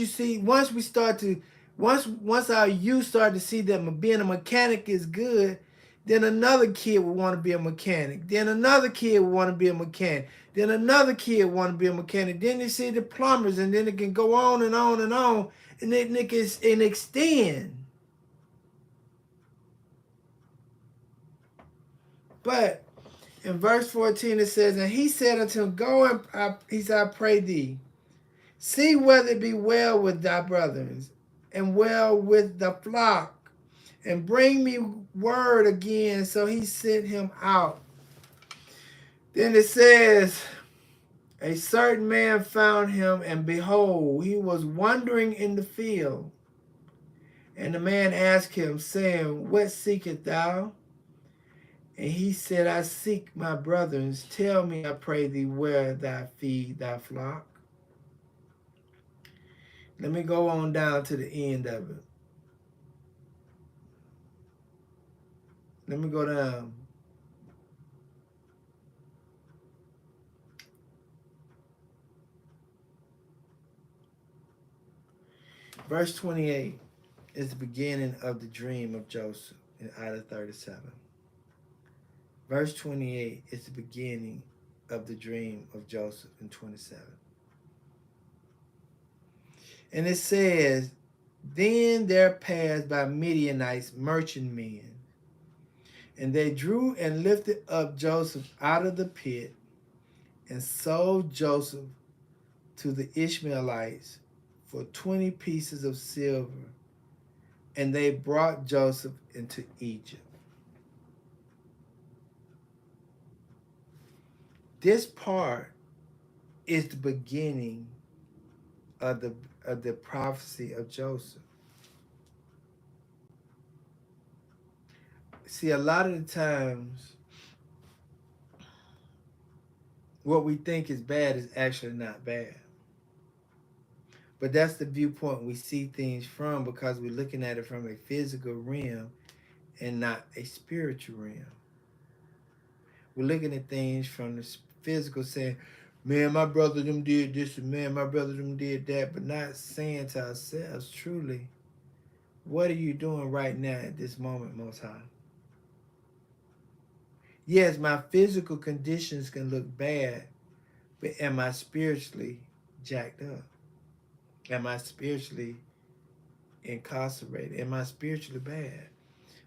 our youth start to see that being a mechanic is good, then another kid will want to be a mechanic. Then another kid will want to be a mechanic. Then another kid will want to be a mechanic. Then they see the plumbers, and then it can go on and on and on, and then it can extend. But in verse 14 it says, and he said unto him, go and he said, I pray thee, see whether it be well with thy brethren, and well with the flock, and bring me word again. So he sent him out. Then it says, a certain man found him, and behold, he was wandering in the field. And the man asked him, saying, what seekest thou? And he said, I seek my brethren. Tell me, I pray thee, where thou feed thy flock. Let me go on down to the end of it. Let me go down. Verse 28 is the beginning of the dream of Joseph out of 37. Verse 28 is the beginning of the dream of Joseph in 27. And it says, then there passed by Midianites merchantmen, and they drew and lifted up Joseph out of the pit and sold Joseph to the Ishmaelites for 20 pieces of silver, and they brought Joseph into Egypt. This part is the beginning of the prophecy of Joseph. See, a lot of the times, what we think is bad is actually not bad. But that's the viewpoint we see things from, because we're looking at it from a physical realm and not a spiritual realm. We're looking at things from the physical, saying, man, my brother them did this, and man, my brother them did that, but not saying to ourselves, truly, what are you doing right now at this moment, Most High? Yes, my physical conditions can look bad, but am I spiritually jacked up? Am I spiritually incarcerated? Am I spiritually bad?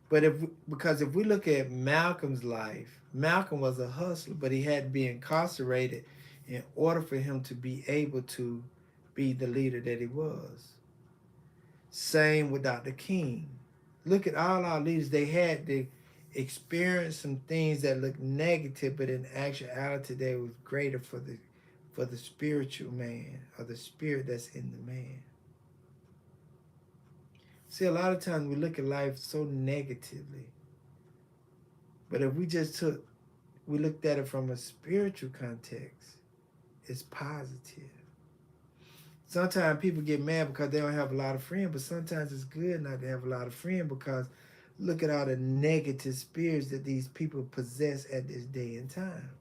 But because if we look at Malcolm's life, Malcolm was a hustler, but he had to be incarcerated in order for him to be able to be the leader that he was. Same with Dr. King. Look at all our leaders. They had to experience some things that looked negative, but in actuality, they was greater for the spiritual man, or the spirit that's in the man. See, a lot of times we look at life so negatively. But if we looked at it from a spiritual context, it's positive. Sometimes people get mad because they don't have a lot of friends, but sometimes it's good not to have a lot of friends, because look at all the negative spirits that these people possess at this day and time.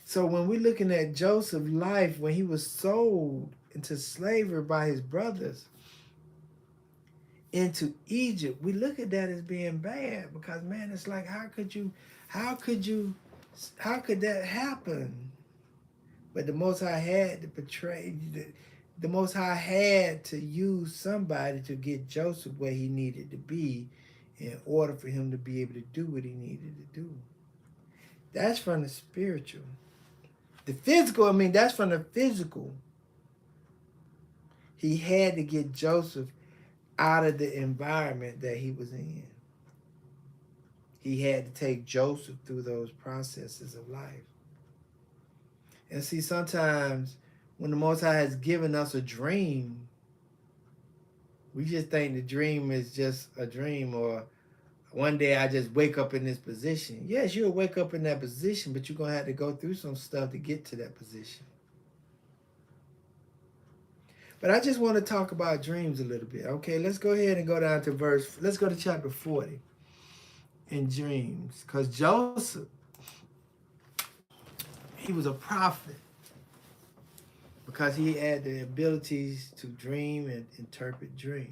So when we're looking at Joseph's life, when he was sold into slavery by his brothers into Egypt, we look at that as being bad, because man, it's like, how could that happen? But the Most High had to portray, the Most High had to use somebody to get Joseph where he needed to be in order for him to be able to do what he needed to do. That's from the spiritual. The physical, that's from the physical. He had to get Joseph out of the environment that he was in. He had to take Joseph through those processes of life. And see, sometimes when the Most High has given us a dream, we just think the dream is just a dream, or one day I just wake up in this position. Yes, you'll wake up in that position, but you're going to have to go through some stuff to get to that position. But I just want to talk about dreams a little bit. Okay, let's go ahead and go down to let's go to chapter 40 in dreams. Because Joseph, he was a prophet, because he had the abilities to dream and interpret dreams.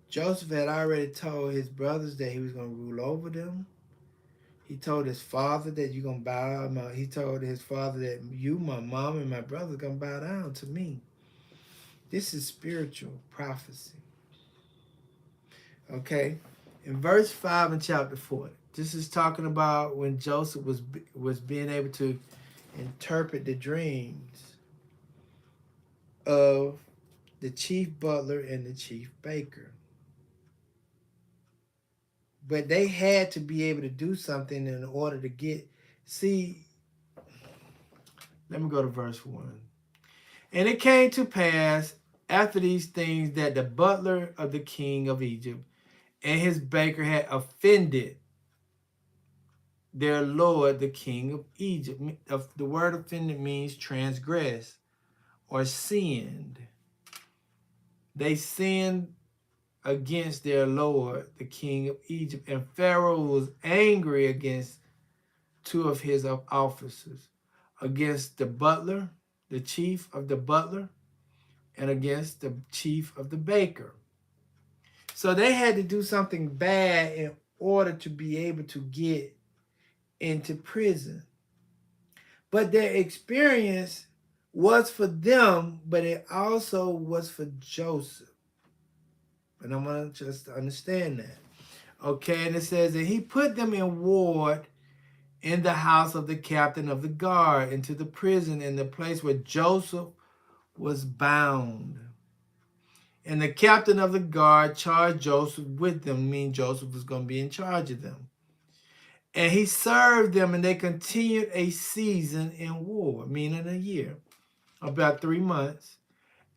Joseph had already told his brothers that he was going to rule over them. He told his father that you're going to bow. He told his father that you, my mom, and my brother are going to bow down to me. This is spiritual prophecy. Okay? In verse 5 in chapter 40, this is talking about when Joseph was being able to interpret the dreams of the chief butler and the chief baker. But they had to be able to do something in order to get, let me go to verse 1. And it came to pass after these things that the butler of the king of Egypt and his baker had offended their lord, the king of Egypt. The word offended means transgressed or sinned. They sinned against their lord, the king of Egypt. And Pharaoh was angry against two of his officers, against the butler, the chief of the butler, and against the chief of the baker. So they had to do something bad in order to be able to get into prison. But their experience was for them, but it also was for Joseph. And I want to just understand that. Okay, and it says that he put them in ward in the house of the captain of the guard, into the prison, in the place where Joseph was bound. And the captain of the guard charged Joseph with them, meaning Joseph was going to be in charge of them. And he served them, and they continued a season in war, meaning a year, about 3 months.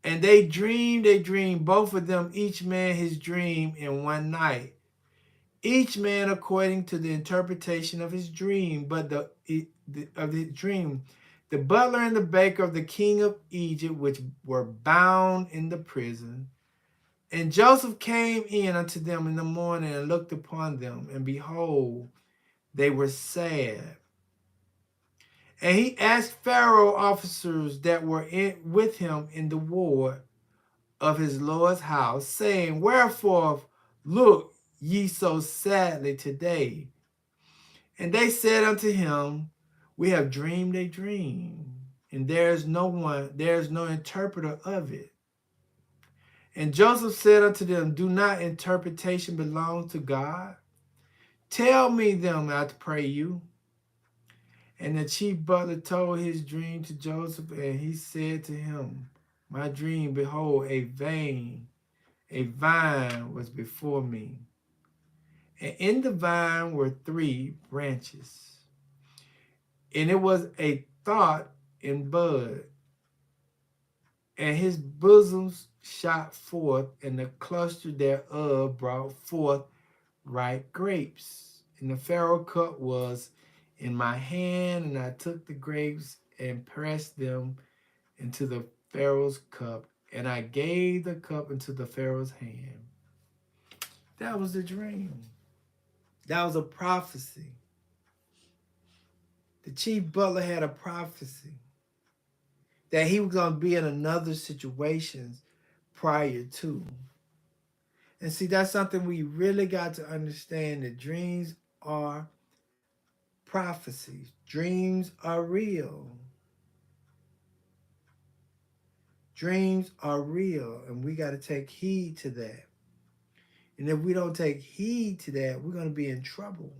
And they dreamed, both of them, each man his dream in one night, each man according to the interpretation of his dream. But of his dream, the butler and the baker of the king of Egypt, which were bound in the prison. And Joseph came in unto them in the morning and looked upon them, and behold, they were sad. And he asked Pharaoh officers that were with him in the ward of his lord's house, saying, Wherefore look ye so sadly today? And they said unto him, We have dreamed a dream, and there is no interpreter of it. And Joseph said unto them, Do not interpretation belong to God? Tell me them, I pray you. And the chief butler told his dream to Joseph, and he said to him, my dream, behold, a vine was before me. And in the vine were 3 branches. And it was a thought in bud. And his bosoms shot forth, and the cluster thereof brought forth ripe grapes. And the Pharaoh cup was in my hand, and I took the grapes and pressed them into the Pharaoh's cup, and I gave the cup into the Pharaoh's hand. That was the dream. That was a prophecy. The chief butler had a prophecy that he was going to be in another situation prior to. And see, that's something we really got to understand, that dreams are prophecies. Dreams are real. Dreams are real, and we got to take heed to that. And if we don't take heed to that, we're going to be in trouble.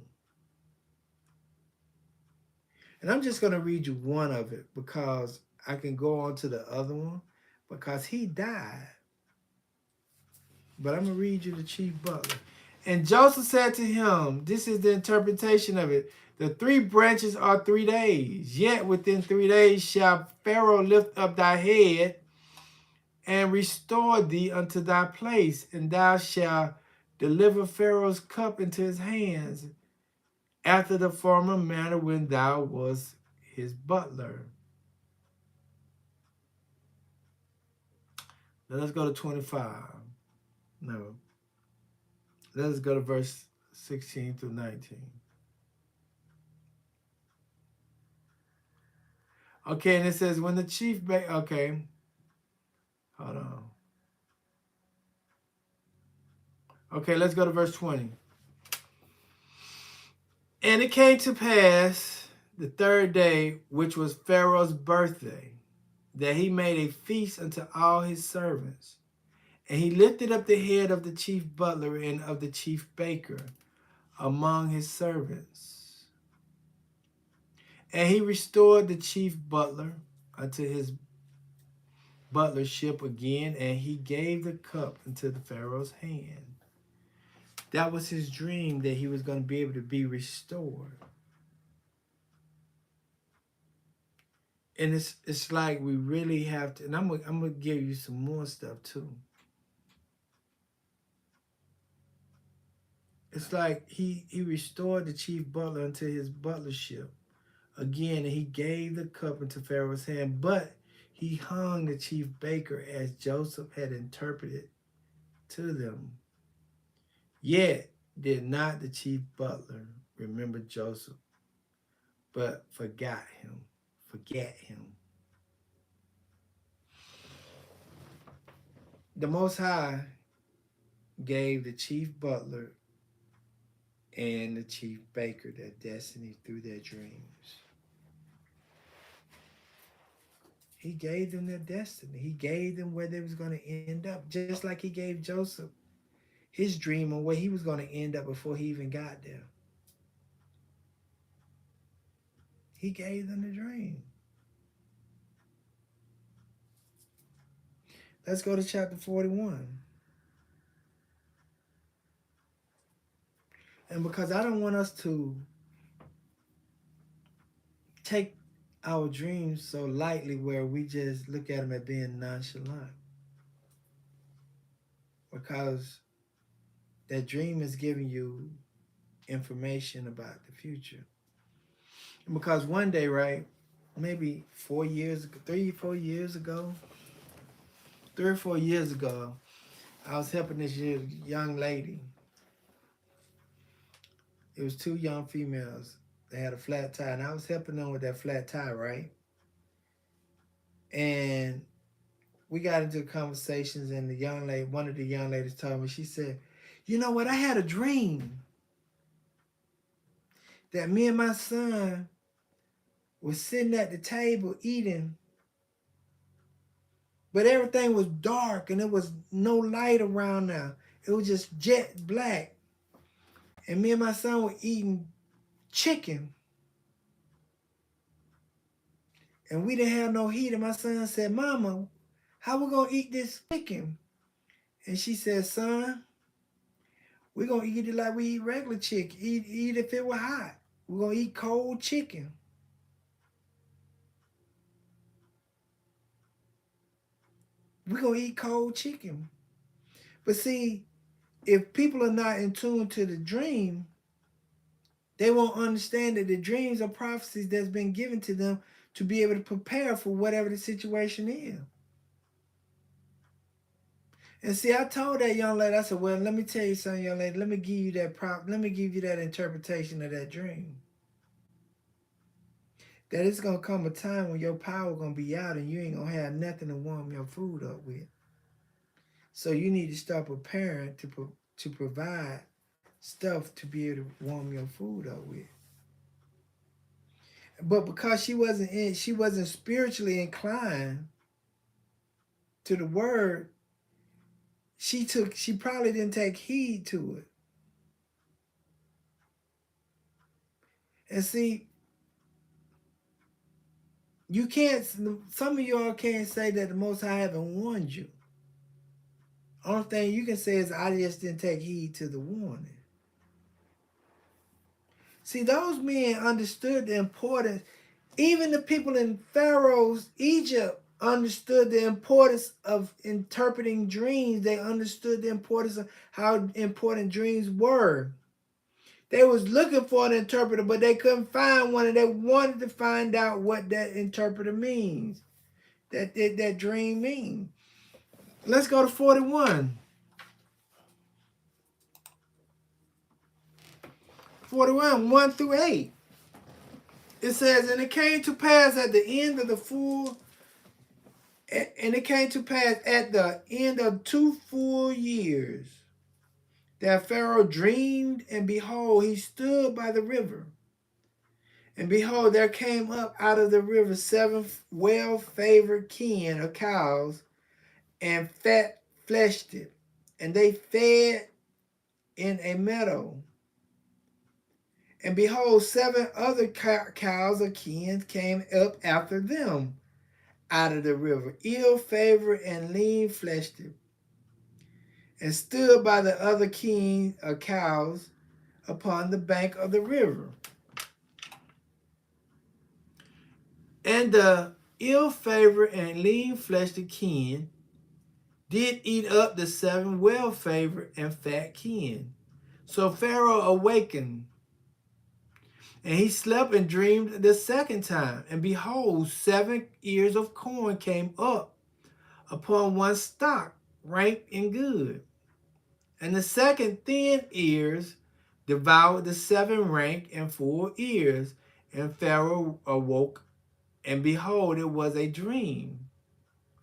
And I'm just going to read you one of it, because I can go on to the other one, because he died. But I'm going to read you the chief butler. And Joseph said to him, this is the interpretation of it, the 3 branches are 3 days. Yet within 3 days shall Pharaoh lift up thy head and restore thee unto thy place, and thou shalt deliver Pharaoh's cup into his hands, after the former manner when thou wast his butler. Now let's go to 25. No. Let's go to verse 16 through 19. Okay, and it says, when the chief okay. Hold on. Okay, let's go to verse 20. And it came to pass the 3rd day, which was Pharaoh's birthday, that he made a feast unto all his servants. And he lifted up the head of the chief butler and of the chief baker among his servants. And he restored the chief butler unto his butlership again, and he gave the cup into the Pharaoh's hand. That was his dream, that he was going to be able to be restored. And it's like we really have to, and I'm going to give you some more stuff too. It's like he restored the chief butler unto his butlership again, and he gave the cup into Pharaoh's hand, but he hung the chief baker as Joseph had interpreted to them. Yet did not the chief butler remember Joseph, but forgot him. The Most High gave the chief butler and the chief baker their destiny through their dreams. He gave them their destiny. He gave them where they was going to end up, just like he gave Joseph his dream on where he was going to end up before he even got there. He gave them the dream. Let's go to chapter 41. And because I don't want us to take our dreams so lightly where we just look at them as being nonchalant. Because that dream is giving you information about the future. And because one day, right, maybe 3 or 4 years ago, I was helping this young lady. It was 2 young females. They had a flat tire, and I was helping them with that flat tire, right? And we got into conversations, and one of the young ladies told me, she said, you know what, I had a dream that me and my son was sitting at the table eating, but everything was dark and there was no light around now. It was just jet black. And me and my son were eating chicken. And we didn't have no heat. And my son said, Mama, how we going to eat this chicken? And she said, son, we're going to eat it like we eat regular chicken. Eat if it were hot. We're going to eat cold chicken. We're going to eat cold chicken. But see, if people are not in tune to the dream, they won't understand that the dreams are prophecies that's been given to them to be able to prepare for whatever the situation is. And see, I told that young lady, I said, well, let me tell you something, young lady. Let me give you that interpretation of that dream. That it's going to come a time when your power going to be out and you ain't going to have nothing to warm your food up with. So you need to start preparing to provide stuff to be able to warm your food up with. But because she wasn't spiritually inclined to the word, she probably didn't take heed to it. And see, some of y'all can't say that the Most High haven't warned you. Only thing you can say is, I just didn't take heed to the warning. See, those men understood the importance. Even the people in Pharaoh's Egypt understood the importance of interpreting dreams. They understood the importance of how important dreams were. They was looking for an interpreter, but they couldn't find one, and they wanted to find out what that interpreter means, that dream means. Let's go to 41. 41, 1 through 8. It says, and it came to pass at the end of 2 full years that Pharaoh dreamed, and behold, he stood by the river. And behold, there came up out of the river 7 well-favored kin of cows, and fat fleshed it, and they fed in a meadow. And behold, 7 other cows or kin came up after them out of the river, ill-favored and lean-fleshed, and stood by the other kin of cows upon the bank of the river. And the ill-favored and lean-fleshed kin did eat up the 7 well-favored and fat kin. So Pharaoh awakened, and he slept and dreamed the second time. And behold, 7 ears of corn came up upon one stalk, rank and good. And the second thin ears devoured the 7 rank and full ears. And Pharaoh awoke, and behold, it was a dream.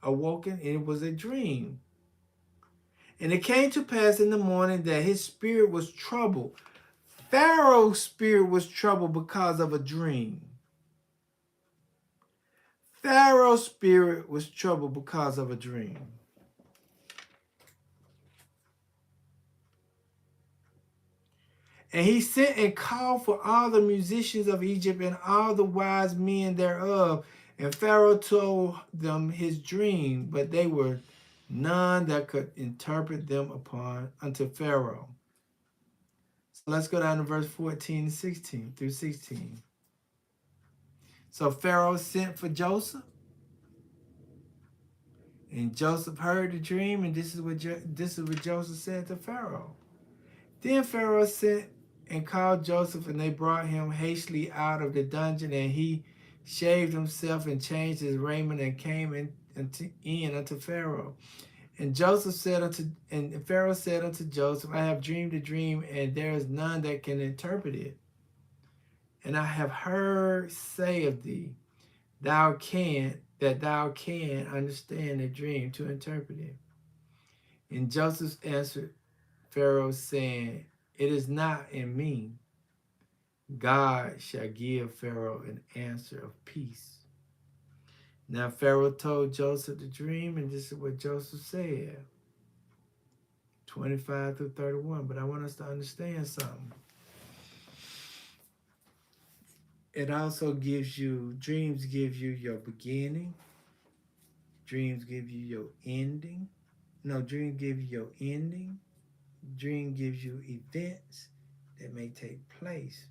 Awoken, and it was a dream. And it came to pass in the morning that his spirit was troubled. Pharaoh's spirit was troubled because of a dream. Pharaoh's spirit was troubled because of a dream. And he sent and called for all the musicians of Egypt and all the wise men thereof. And Pharaoh told them his dream, but they were none that could interpret them unto Pharaoh. So let's go down to verse 14 through 16. So Pharaoh sent for Joseph, and Joseph heard the dream, and this is what Joseph said to Pharaoh. Then Pharaoh sent and called Joseph, and they brought him hastily out of the dungeon, and he shaved himself and changed his raiment and came in unto Pharaoh. And Pharaoh said unto Joseph, I have dreamed a dream, and there is none that can interpret it. And I have heard say of thee, thou can understand a dream to interpret it. And Joseph answered Pharaoh, saying, it is not in me. God shall give Pharaoh an answer of peace. Now Pharaoh told Joseph the dream, and this is what Joseph said. 25 through 31. But I want us to understand something. It also gives you, dreams give you your beginning. Dreams give you your ending. No, dream gives you your ending. Dream gives you events that may take place.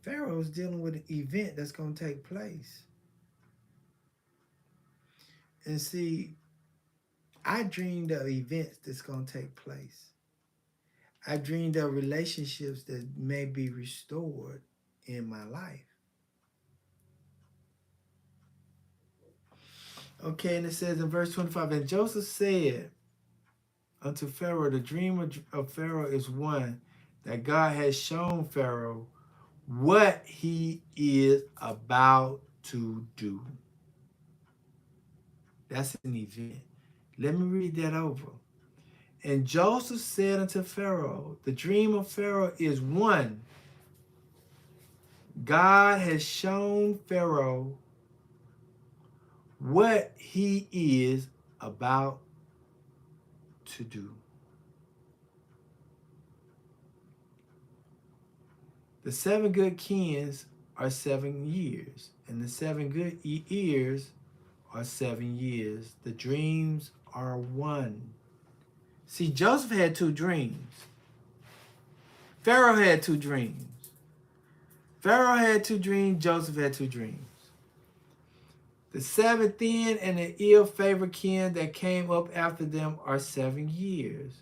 Pharaoh's dealing with an event that's going to take place. And see, I dreamed of events that's going to take place. I dreamed of relationships that may be restored in my life. Okay, and it says in verse 25, and Joseph said unto Pharaoh, the dream of Pharaoh is one that God has shown Pharaoh what he is about to do. That's an event. Let me read that over. And Joseph said unto Pharaoh, the dream of Pharaoh is one. God has shown Pharaoh what he is about to do. The 7 good kins are 7 years, and the 7 good years are 7 years. The dreams are one. See, Joseph had 2 dreams. Pharaoh had 2 dreams. Pharaoh had 2 dreams. Joseph had 2 dreams. The 7 thin and the ill-favored kin that came up after them are 7 years.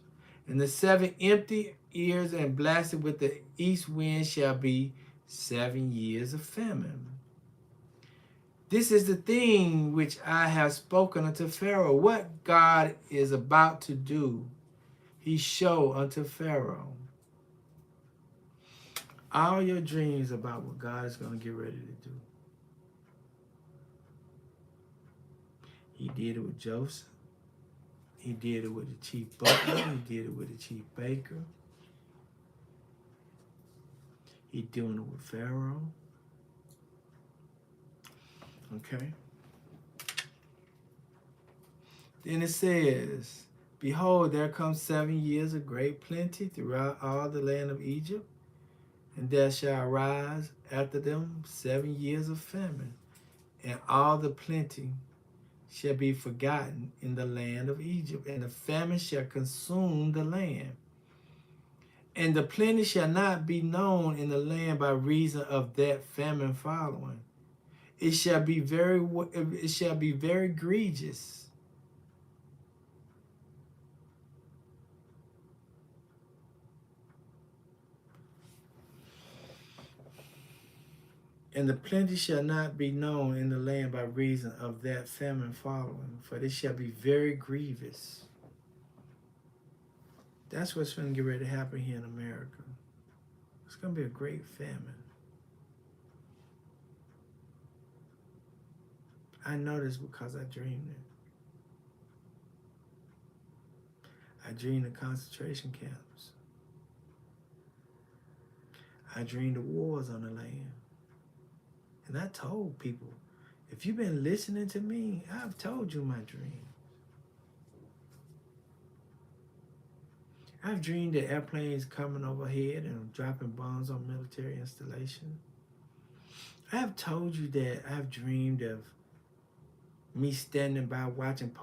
And the 7 empty ears and blasted with the east wind shall be 7 years of famine. This is the thing which I have spoken unto Pharaoh. What God is about to do, he showed unto Pharaoh. All your dreams about what God is going to get ready to do. He did it with Joseph. He did it with the chief butler. He did it with the chief baker. He's doing it with Pharaoh. Okay. Then it says, behold, there comes 7 years of great plenty throughout all the land of Egypt, and there shall arise after them 7 years of famine, and all the plenty shall be forgotten in the land of Egypt, and the famine shall consume the land. And the plenty shall not be known in the land by reason of that famine following. It shall be very egregious. And the plenty shall not be known in the land by reason of that famine following, for it shall be very grievous. That's what's going to get ready to happen here in America. It's going to be a great famine. I know this because I dreamed it. I dreamed the concentration camps. I dreamed the wars on the land. And I told people, if you've been listening to me, I've told you my dreams. I've dreamed of airplanes coming overhead and dropping bombs on military installations. I've told you that I've dreamed of me standing by watching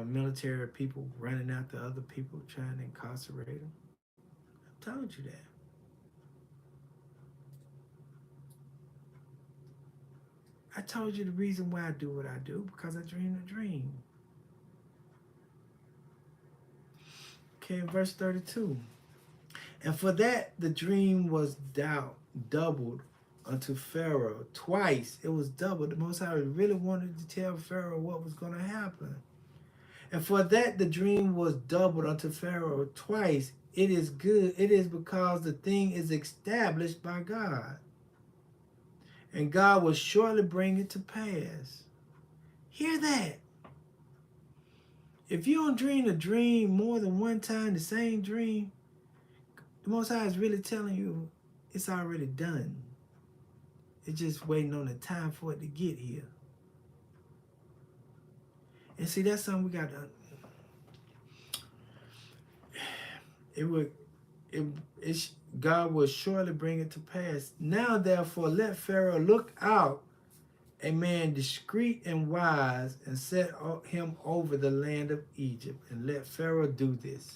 military people running after other people trying to incarcerate them. I've told you that. I told you the reason why I do what I do, because I dreamed a dream. Okay, verse 32. And for that the dream was doubled unto Pharaoh. Twice it was doubled. The Most High really wanted to tell Pharaoh what was going to happen. And for that the dream was doubled unto Pharaoh twice. It is good. It is because the thing is established by God. And God will shortly bring it to pass. Hear that. If you don't dream a dream more than one time, the same dream, the Most High is really telling you it's already done. It's just waiting on the time for it to get here. And see, that's something we got to... God will surely bring it to pass. Now, therefore, let Pharaoh look out a man discreet and wise, and set him over the land of Egypt, and let Pharaoh do this.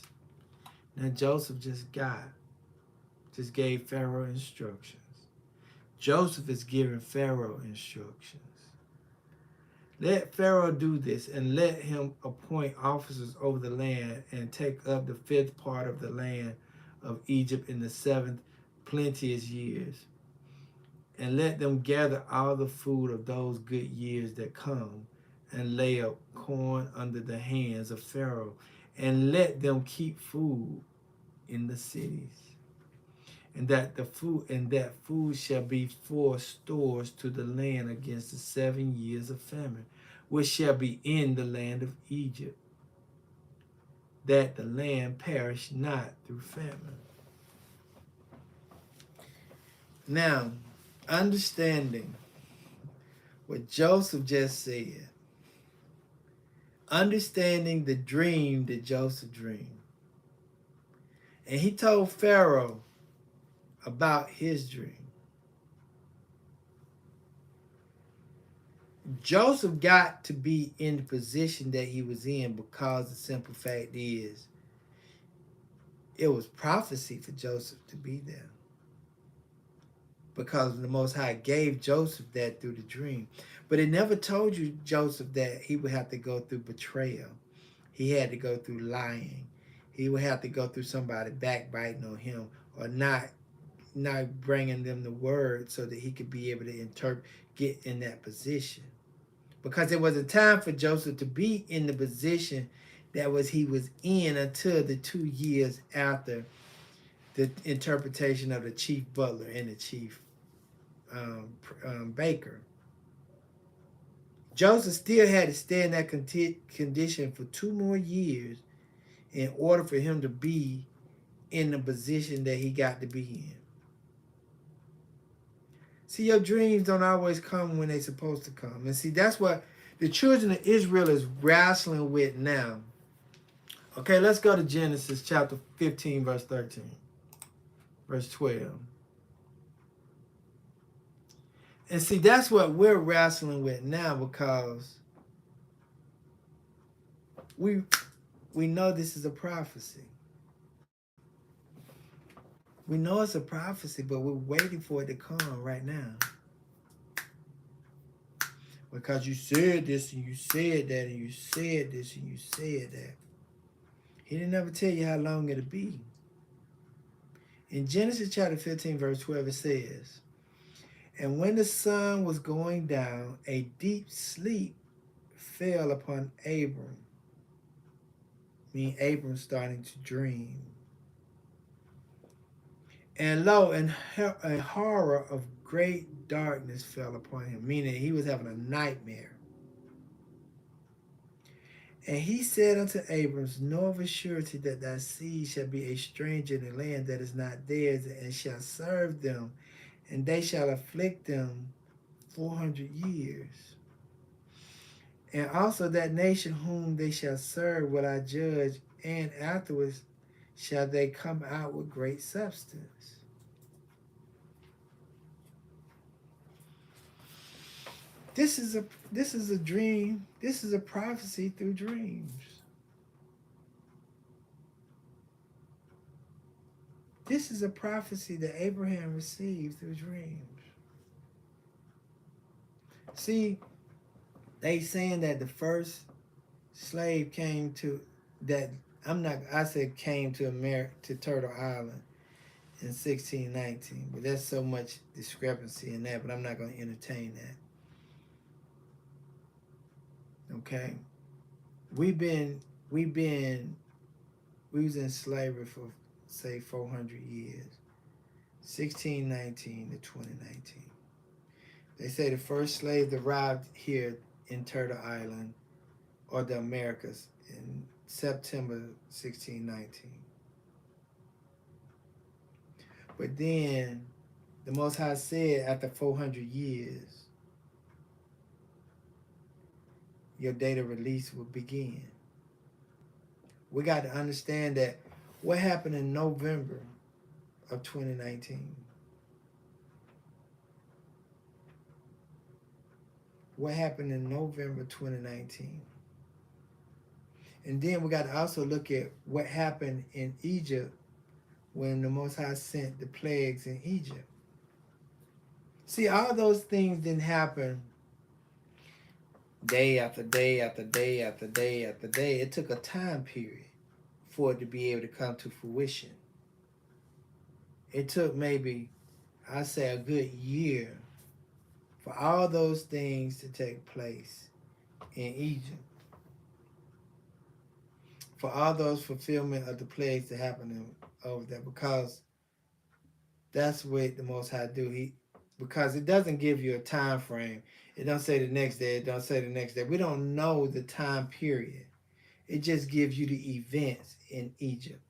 Now Joseph just gave Pharaoh instructions. Joseph is giving Pharaoh instructions. Let Pharaoh do this, and let him appoint officers over the land, and take up the fifth part of the land of Egypt in the 7th plenteous years. And let them gather all the food of those good years that come, and lay up corn under the hands of Pharaoh, and let them keep food in the cities. And that food shall be for stores to the land against the 7 years of famine, which shall be in the land of Egypt, that the land perish not through famine. Now, understanding what Joseph just said, understanding the dream that Joseph dreamed, and he told Pharaoh about his dream. Joseph got to be in the position that he was in because the simple fact is, it was prophecy for Joseph to be there, because the Most High gave Joseph that through the dream. But it never told you, Joseph, that he would have to go through betrayal. He had to go through lying. He would have to go through somebody backbiting on him, or not bringing them the word so that he could be able to get in that position. Because there was a time for Joseph to be in the position that he was in until the 2 years after the interpretation of the chief butler and the chief baker. Joseph still had to stay in that condition for 2 more years in order for him to be in the position that he got to be in. See, your dreams don't always come when they're supposed to come. And see, that's what the children of Israel is wrestling with now. Okay, let's go to Genesis chapter 15, verse 13. Verse 12. And see, that's what we're wrestling with now, because we know this is a prophecy. We know it's a prophecy, but we're waiting for it to come right now. Because you said this, and you said that, and you said this, and you said that. He didn't ever tell you how long it'll be. In Genesis chapter 15, verse 12, it says, "And when the sun was going down, a deep sleep fell upon Abram." Meaning Abram starting to dream. "And lo, a horror of great darkness fell upon him," meaning he was having a nightmare. "And he said unto Abram, Know of a surety that thy seed shall be a stranger in a land that is not theirs, and shall serve them, and they shall afflict them 400 years. And also that nation whom they shall serve will I judge, and afterwards shall they come out with great substance." This is a dream. This is a prophecy through dreams. This is a prophecy that Abraham received through dreams. See, they saying that the first slave came to America, to Turtle Island in 1619, but there's so much discrepancy in that, but I'm not going to entertain that. Okay, we was in slavery for say 400 years, 1619 to 2019. They say the first slaves arrived here in Turtle Island, or the Americas, in September 1619. But then the Most High said, after 400 years, your date of release will begin. We got to understand that what happened in November of 2019? What happened in November 2019? And then we got to also look at what happened in Egypt when the Most High sent the plagues in Egypt. See, all those things didn't happen day after day after day after day after day. It took a time period for it to be able to come to fruition. It took maybe, I say, a good year for all those things to take place in Egypt. For all those fulfillment of the plagues to happen over there, because that's what the Most High do. Because it doesn't give you a time frame. It don't say the next day. It don't say the next day. We don't know the time period. It just gives you the events in Egypt,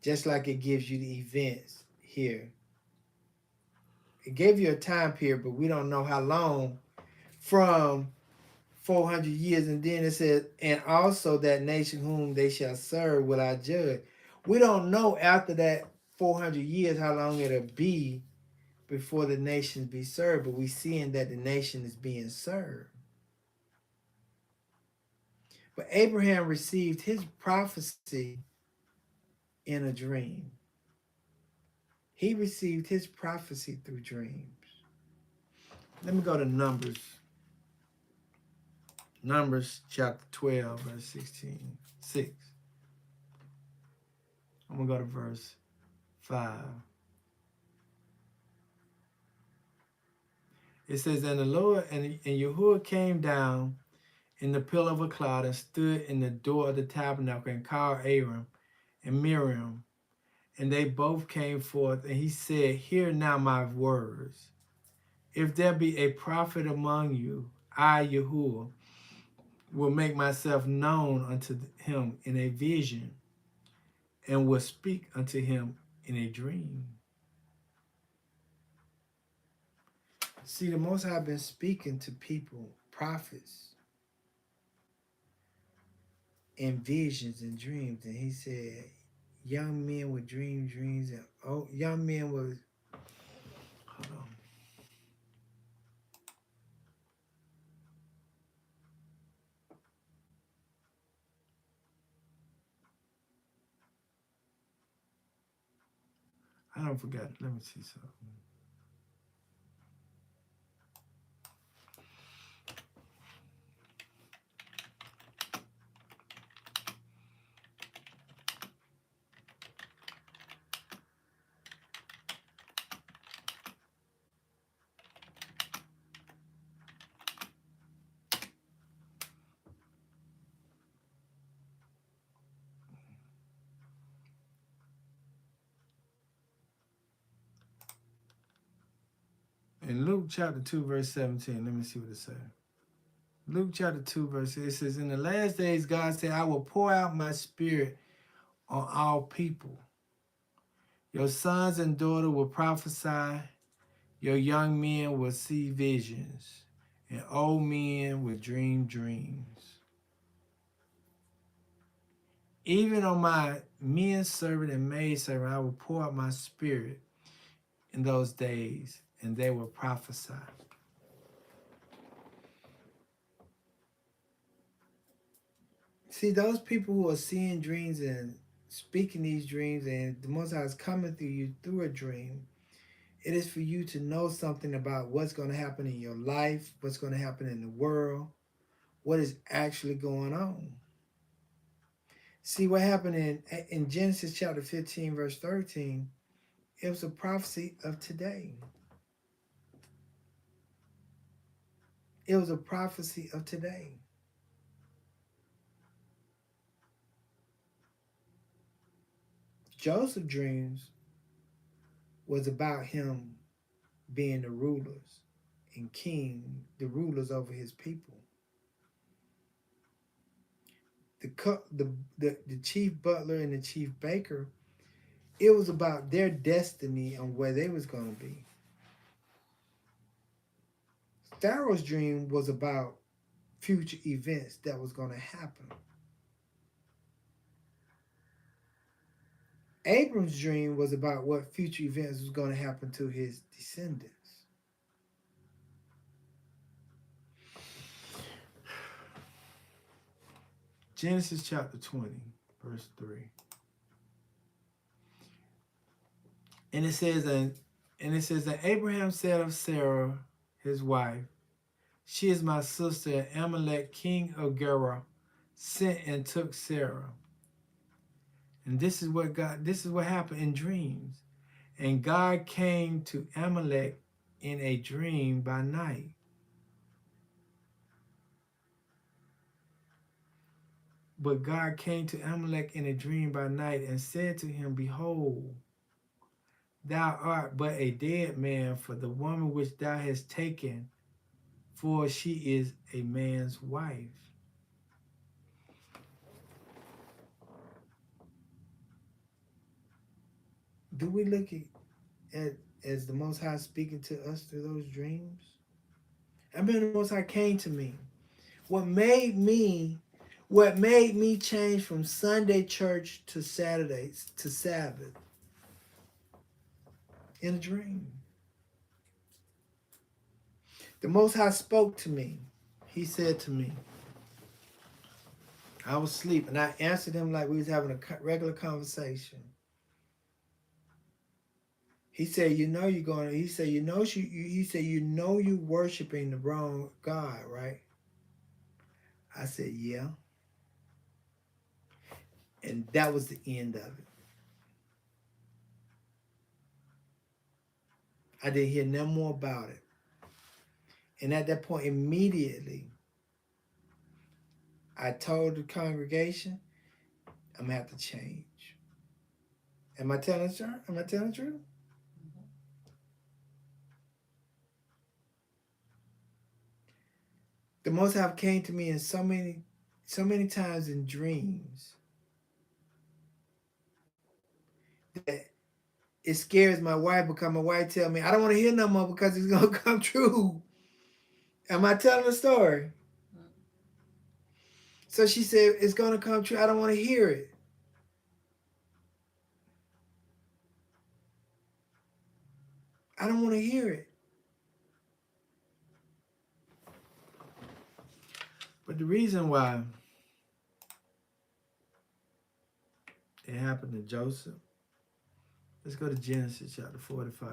just like it gives you the events here. It gave you a time period, but we don't know how long from 400 years. And then it says, and also that nation whom they shall serve will I judge. We don't know after that 400 years how long it'll be before the nations be served, but we seeing that the nation is being served. But Abraham received his prophecy in a dream. He received his prophecy through dreams. Let me go to Numbers. Numbers chapter 12, verse 16. 6. I'm going to go to verse 5. It says, and the Lord and Yahuwah came down in the pillar of a cloud and stood in the door of the tabernacle and called Aaron and Miriam. And they both came forth, and he said, hear now my words. If there be a prophet among you, I, Yahuwah, will make myself known unto him in a vision and will speak unto him in a dream. See, the Most High been speaking to people, prophets, in visions and dreams. And he said, young men would dream dreams, and young men would, hold on. I don't forget. Let me see something. In Luke chapter 2, verse 17, let me see what it says. Luke chapter 2, verse 8, it says, in the last days, God said, I will pour out my spirit on all people. Your sons and daughters will prophesy. Your young men will see visions. And old men will dream dreams. Even on my men servant and maid servant, I will pour out my spirit in those days, and they will prophesy. See, those people who are seeing dreams and speaking these dreams, and the Most High is coming through you through a dream, it is for you to know something about what's going to happen in your life, what's going to happen in the world, what is actually going on. See, what happened in Genesis chapter 15, verse 13, it was a prophecy of today. It was a prophecy of today. Joseph's dreams was about him being the rulers and king, the rulers over his people. The chief butler and the chief baker, it was about their destiny and where they was going to be. Pharaoh's dream was about future events that was going to happen. Abram's dream was about what future events was going to happen to his descendants. Genesis chapter 20, verse 3. And it says that Abraham said of Sarah, his wife, she is my sister, and Amalek, king of Gerar, sent and took Sarah. And this is what happened in dreams. And God came to Amalek in a dream by night. But God came to Amalek in a dream by night and said to him, Behold, thou art but a dead man for the woman which thou hast taken, for she is a man's wife. Do we look at as the Most High speaking to us through those dreams? I mean, the Most High came to me. What made me change from Sunday church to Saturdays to Sabbath in a dream. The Most High spoke to me. He said to me, I was asleep, and I answered him like we was having a regular conversation. He said, you know you're going to, he said, you know you worshiping the wrong God, right? I said, yeah. And that was the end of it. I didn't hear no more about it. And at that point, immediately, I told the congregation, I'm going to have to change. Am I telling the truth? Am I telling the truth? The Most High came to me in so many times in dreams that it scares my wife because my wife tell me, I don't want to hear no more because it's going to come true. Am I telling the story? So she said, it's going to come true. I don't want to hear it. I don't want to hear it. But the reason why it happened to Joseph, let's go to Genesis chapter 45.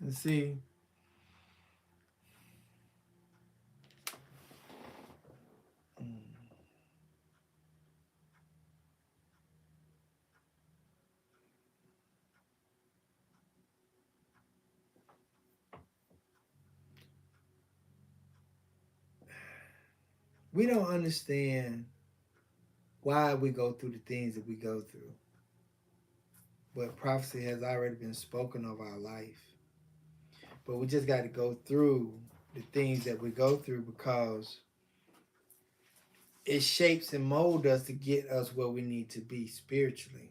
And see, we don't understand why we go through the things that we go through. But prophecy has already been spoken of our life. But we just got to go through the things that we go through because it shapes and molds us to get us where we need to be spiritually.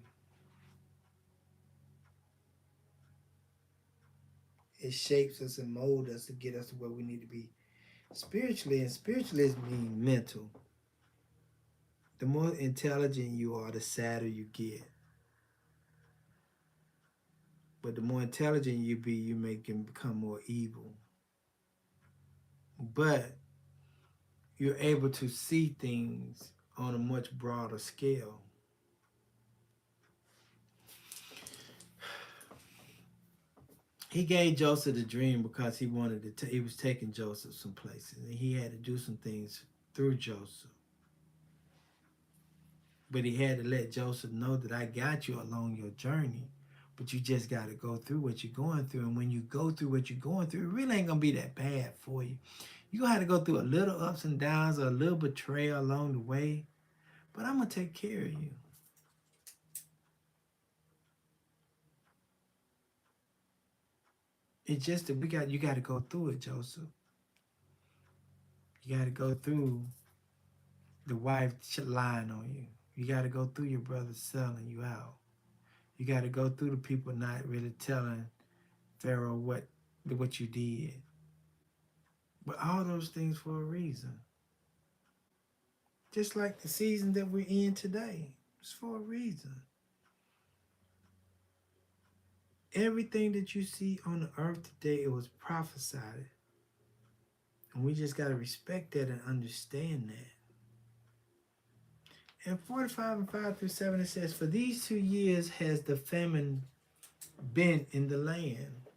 It shapes us and molds us to get us to where we need to be spiritually. And spiritually is mean mental. The more intelligent you are, the sadder you get. But the more intelligent you be, you make him become more evil. But you're able to see things on a much broader scale. He gave Joseph the dream because he wanted to. He was taking Joseph some places, and he had to do some things through Joseph. But he had to let Joseph know that I got you along your journey, but you just got to go through what you're going through. And when you go through what you're going through, it really ain't going to be that bad for you. You're going to have to go through a little ups and downs or a little betrayal along the way, but I'm going to take care of you. It's just that you got to go through it, Joseph. You got to go through the wife lying on you. You got to go through your brother selling you out. You got to go through the people not really telling Pharaoh what you did. But all those things for a reason. Just like the season that we're in today. It's for a reason. Everything that you see on the earth today, it was prophesied. And we just got to respect that and understand that. And 45 and 5 through 7, it says, for these 2 years has the famine been in the land,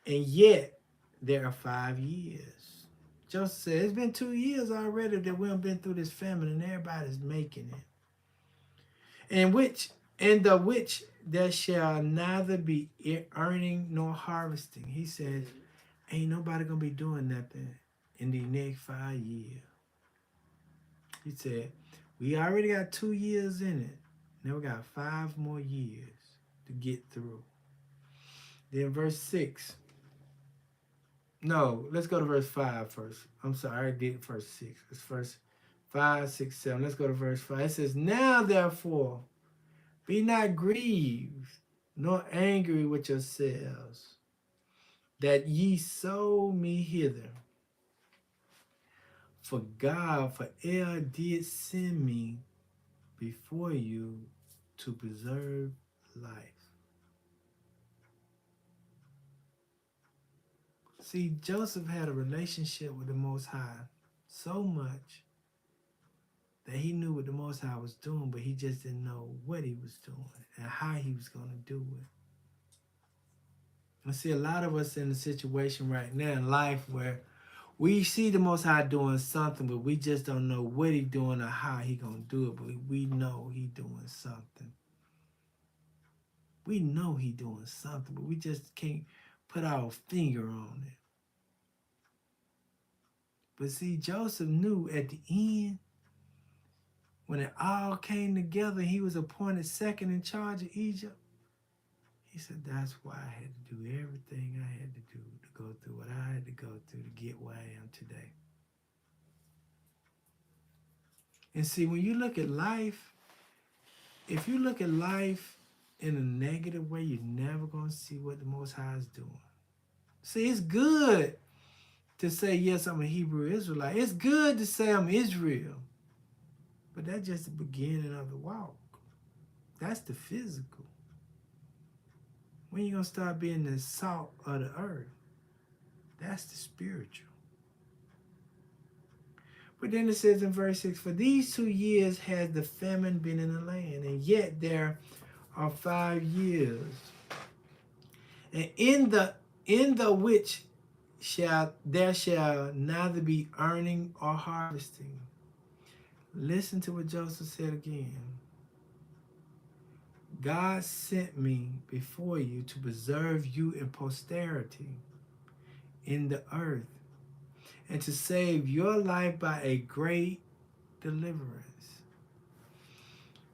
and yet there are 5 years. Joseph said, it's been 2 years already that we have been through this famine, and everybody's making it. And the which there shall neither be earning nor harvesting. He says, ain't nobody gonna be doing nothing in the next 5 years. He said, we already got 2 years in it. Now we got 5 more years to get through. Then verse 6. No, let's go to verse 5 first. I'm sorry, I did verse 6. It's verse 5, 6, 7. Let's go to verse 5. It says, now therefore, be not grieved, nor angry with yourselves, that ye sold me hither. For God forever did send me before you to preserve life. See, Joseph had a relationship with the Most High so much that he knew what the Most High was doing, but he just didn't know what he was doing and how he was going to do it. I see a lot of us in a situation right now in life where we see the Most High doing something, but we just don't know what he's doing or how he going to do it, but we know he's doing something. We know he's doing something, but we just can't put our finger on it. But see, Joseph knew at the end, when it all came together, he was appointed second in charge of Egypt. He said, that's why I had to do everything I had to do to go through what I had to go through to get where I am today. And see, when you look at life, if you look at life in a negative way, you're never going to see what the Most High is doing. See, it's good to say, yes, I'm a Hebrew Israelite. It's good to say I'm Israel. But that's just the beginning of the walk. That's the physical. When you going to start being the salt of the earth? That's the spiritual. But then it says in verse 6, for these 2 years has the famine been in the land, and yet there are 5 years. And in the which there shall neither be earning or harvesting. Listen to what Joseph said again. God sent me before you to preserve you in posterity in the earth, and to save your life by a great deliverance.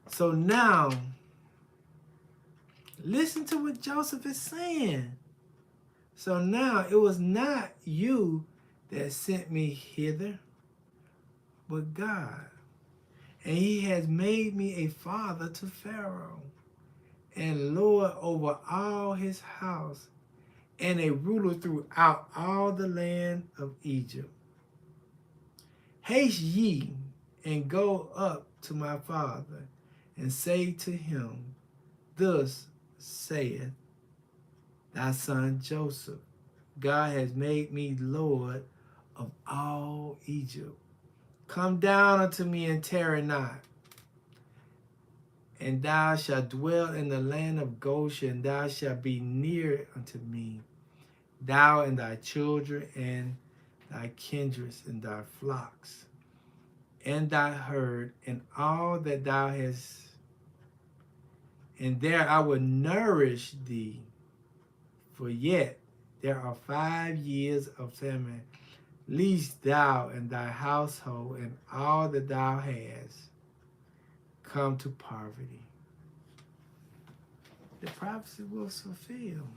So now, listen to what Joseph is saying. So now, it was not you that sent me hither, but God. And he has made me a father to Pharaoh, and Lord over all his house, and a ruler throughout all the land of Egypt. Haste ye, and go up to my father, and say to him, thus saith thy son Joseph, God has made me Lord of all Egypt. Come down unto me and tarry not. And thou shalt dwell in the land of Goshen, thou shalt be near unto me, thou and thy children and thy kindreds and thy flocks, and thy herd, and all that thou hast. And there I will nourish thee, for yet there are 5 years of famine, lest thou and thy household and all that thou hast come to poverty. The prophecy was fulfilled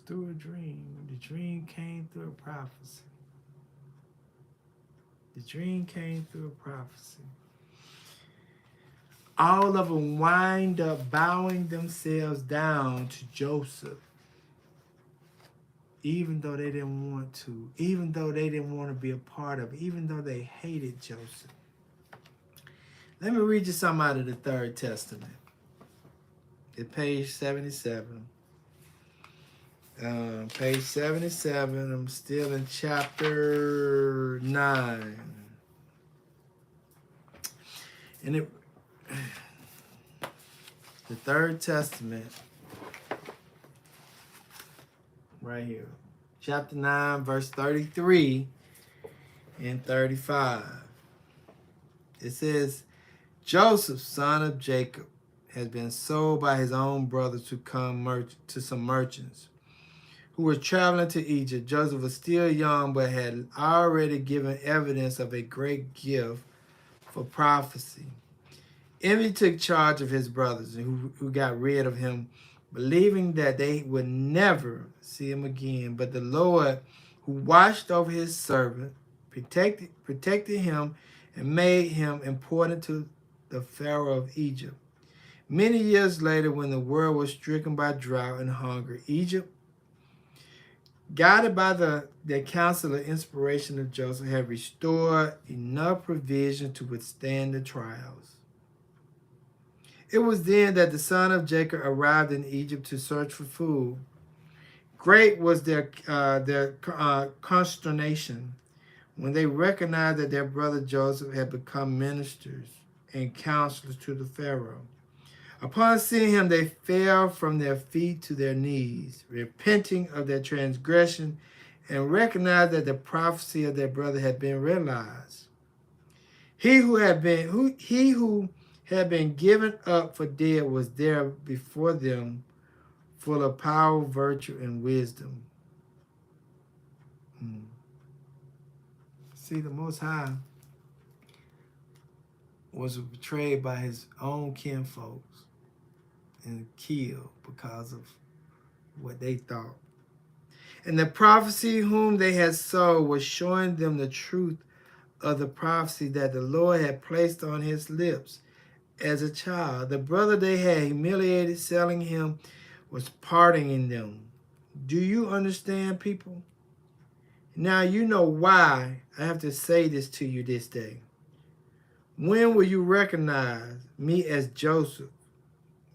through a dream. The dream came through a prophecy. The dream came through a prophecy. All of them wind up bowing themselves down to Joseph. even though they didn't want to, even though they didn't want to be a part of it, even though they hated Joseph. Let me read you something out of the Third Testament. At page 77. Page 77, I'm still in chapter 9. And the Third Testament, right here. Chapter 9, verse 33 and 35. It says, Joseph, son of Jacob, has been sold by his own brothers to some merchants who were traveling to Egypt. Joseph was still young, but had already given evidence of a great gift for prophecy. Envy took charge of his brothers, who got rid of him, believing that they would never see him again. But the Lord, who watched over his servant, protected him and made him important to the Pharaoh of Egypt. Many years later, when the world was stricken by drought and hunger, Egypt, guided by the counsel and inspiration of Joseph, had restored enough provision to withstand the trials. It was then that the son of Jacob arrived in Egypt to search for food. Great was their consternation when they recognized that their brother Joseph had become ministers and counselors to the Pharaoh. Upon seeing him, they fell from their feet to their knees, repenting of their transgression, and recognized that the prophecy of their brother had been realized. He who had been given up for dead was there before them, full of power, virtue, and wisdom. See, the Most High was betrayed by his own kinfolks and killed because of what they thought. And the prophecy whom they had sold was showing them the truth of the prophecy that the Lord had placed on his lips as a child. The brother they had humiliated, selling him, was pardoning them. Do you understand, people? Now you know why I have to say this to you this day. When will you recognize me as Joseph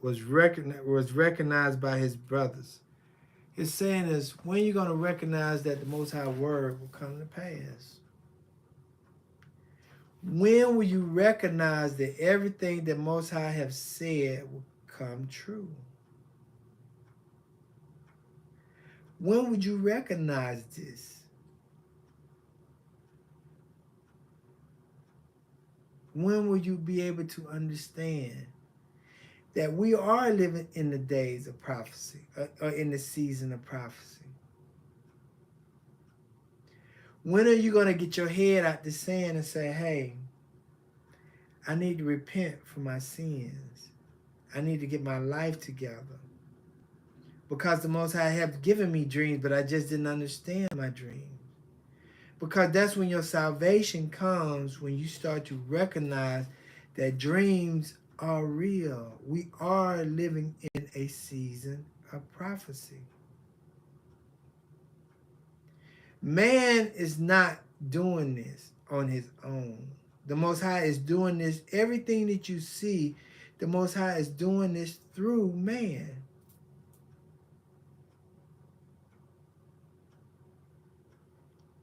was recognized by his brothers? It's saying is, when are you going to recognize that the Most High word will come to pass? When will you recognize that everything that Most High have said will come true? When would you recognize this? When will you be able to understand that we are living in the days of prophecy, or in the season of prophecy? When are you going to get your head out the sand and say, hey, I need to repent for my sins. I need to get my life together. Because the Most High have given me dreams, but I just didn't understand my dreams. Because that's when your salvation comes, when you start to recognize that dreams are real. We are living in a season of prophecy. Man is not doing this on his own. The Most High is doing this. Everything that you see, the Most High is doing this through man.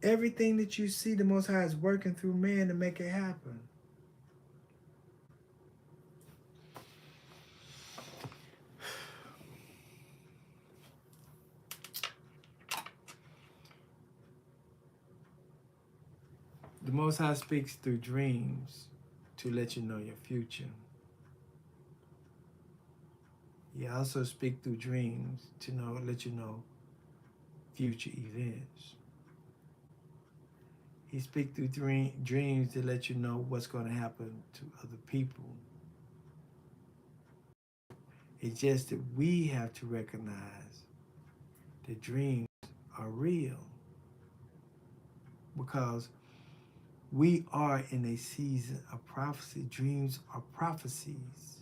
Everything that you see, the Most High is working through man to make it happen. The Most High speaks through dreams to let you know your future. He also speaks through dreams to let you know future events. He speaks through dreams to let you know what's going to happen to other people. It's just that we have to recognize that dreams are real, because we are in a season of prophecy. Dreams are prophecies.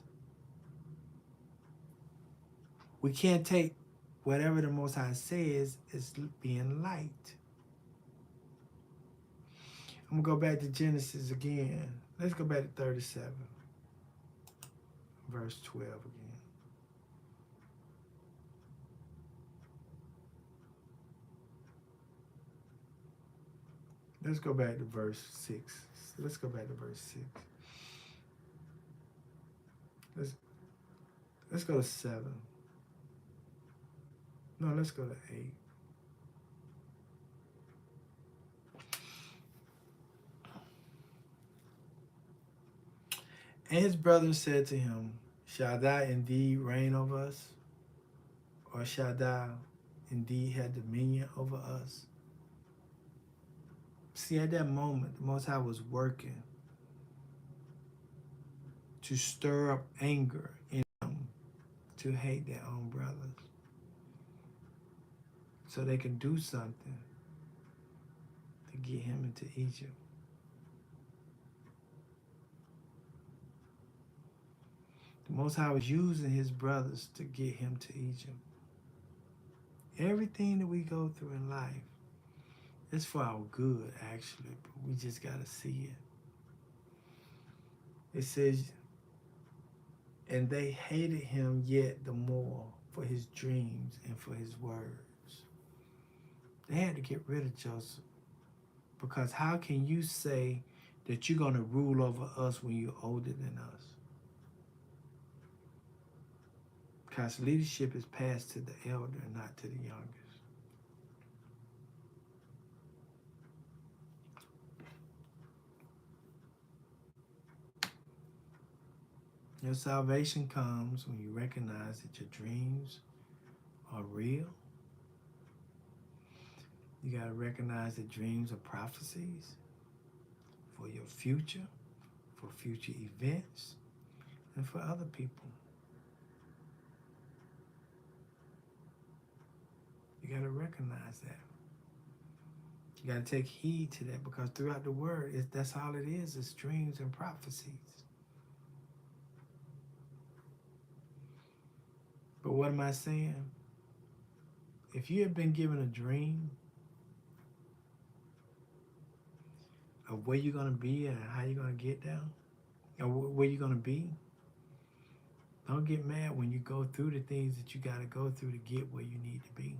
We can't take whatever the Most High says is being light. I'm going to go back to Genesis again. Let's go back to 37, verse 12 again. Let's go back to verse 6. Let's go back to verse 6. Let's go to 7. No, let's go to 8. And his brethren said to him, shall thou indeed reign over us? Or shall thou indeed have dominion over us? See, at that moment, the Most High was working to stir up anger in them to hate their own brothers, so they can do something to get him into Egypt. The Most High was using his brothers to get him to Egypt. Everything that we go through in life, it's for our good, actually, but we just got to see it. It says, and they hated him yet the more for his dreams and for his words. They had to get rid of Joseph, because how can you say that you're going to rule over us when you're older than us? Because leadership is passed to the elder, not to the youngest. Your salvation comes when you recognize that your dreams are real. You got to recognize that dreams are prophecies for your future, for future events, and for other people. You got to recognize that. You got to take heed to that, because throughout the word, that's all it is. It's dreams and prophecies. But what am I saying? If you have been given a dream of where you're going to be and how you're going to get there, or where you're going to be, don't get mad when you go through the things that you got to go through to get where you need to be.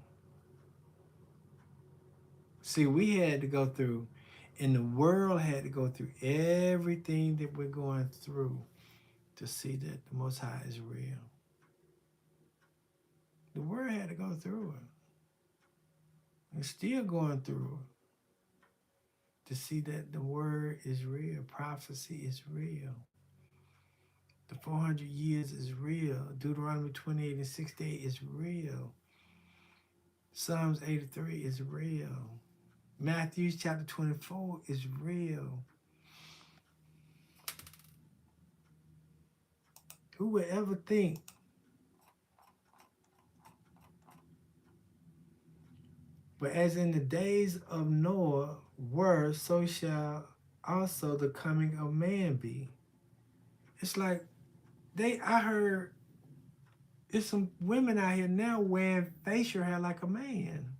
See, we had to go through, and the world had to go through everything that we're going through to see that the Most High is real. The world had to go through it. And still going through it to see that the word is real. Prophecy is real. The 400 years is real. Deuteronomy 28 and 68 is real. Psalms 83 is real. Matthew chapter 24 is real. Who would ever think but as in the days of Noah were, so shall also the coming of man be. It's like I heard there's some women out here now wearing facial hair like a man.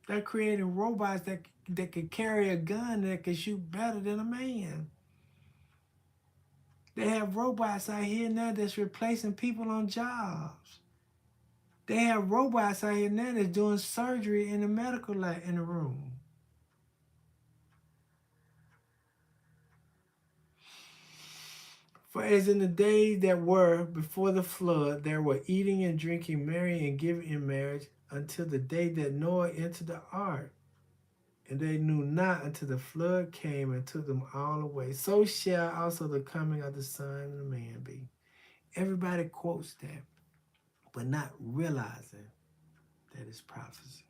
They're creating robots that can carry a gun that can shoot better than a man. They have robots out here now that's replacing people on jobs. They have robots out here now that's doing surgery in the medical lab in the room. For as in the days that were before the flood, they were eating and drinking, marrying and giving in marriage, until the day that Noah entered the ark. And they knew not until the flood came and took them all away. So shall also the coming of the Son of Man be. Everybody quotes that, but not realizing that it's prophecy.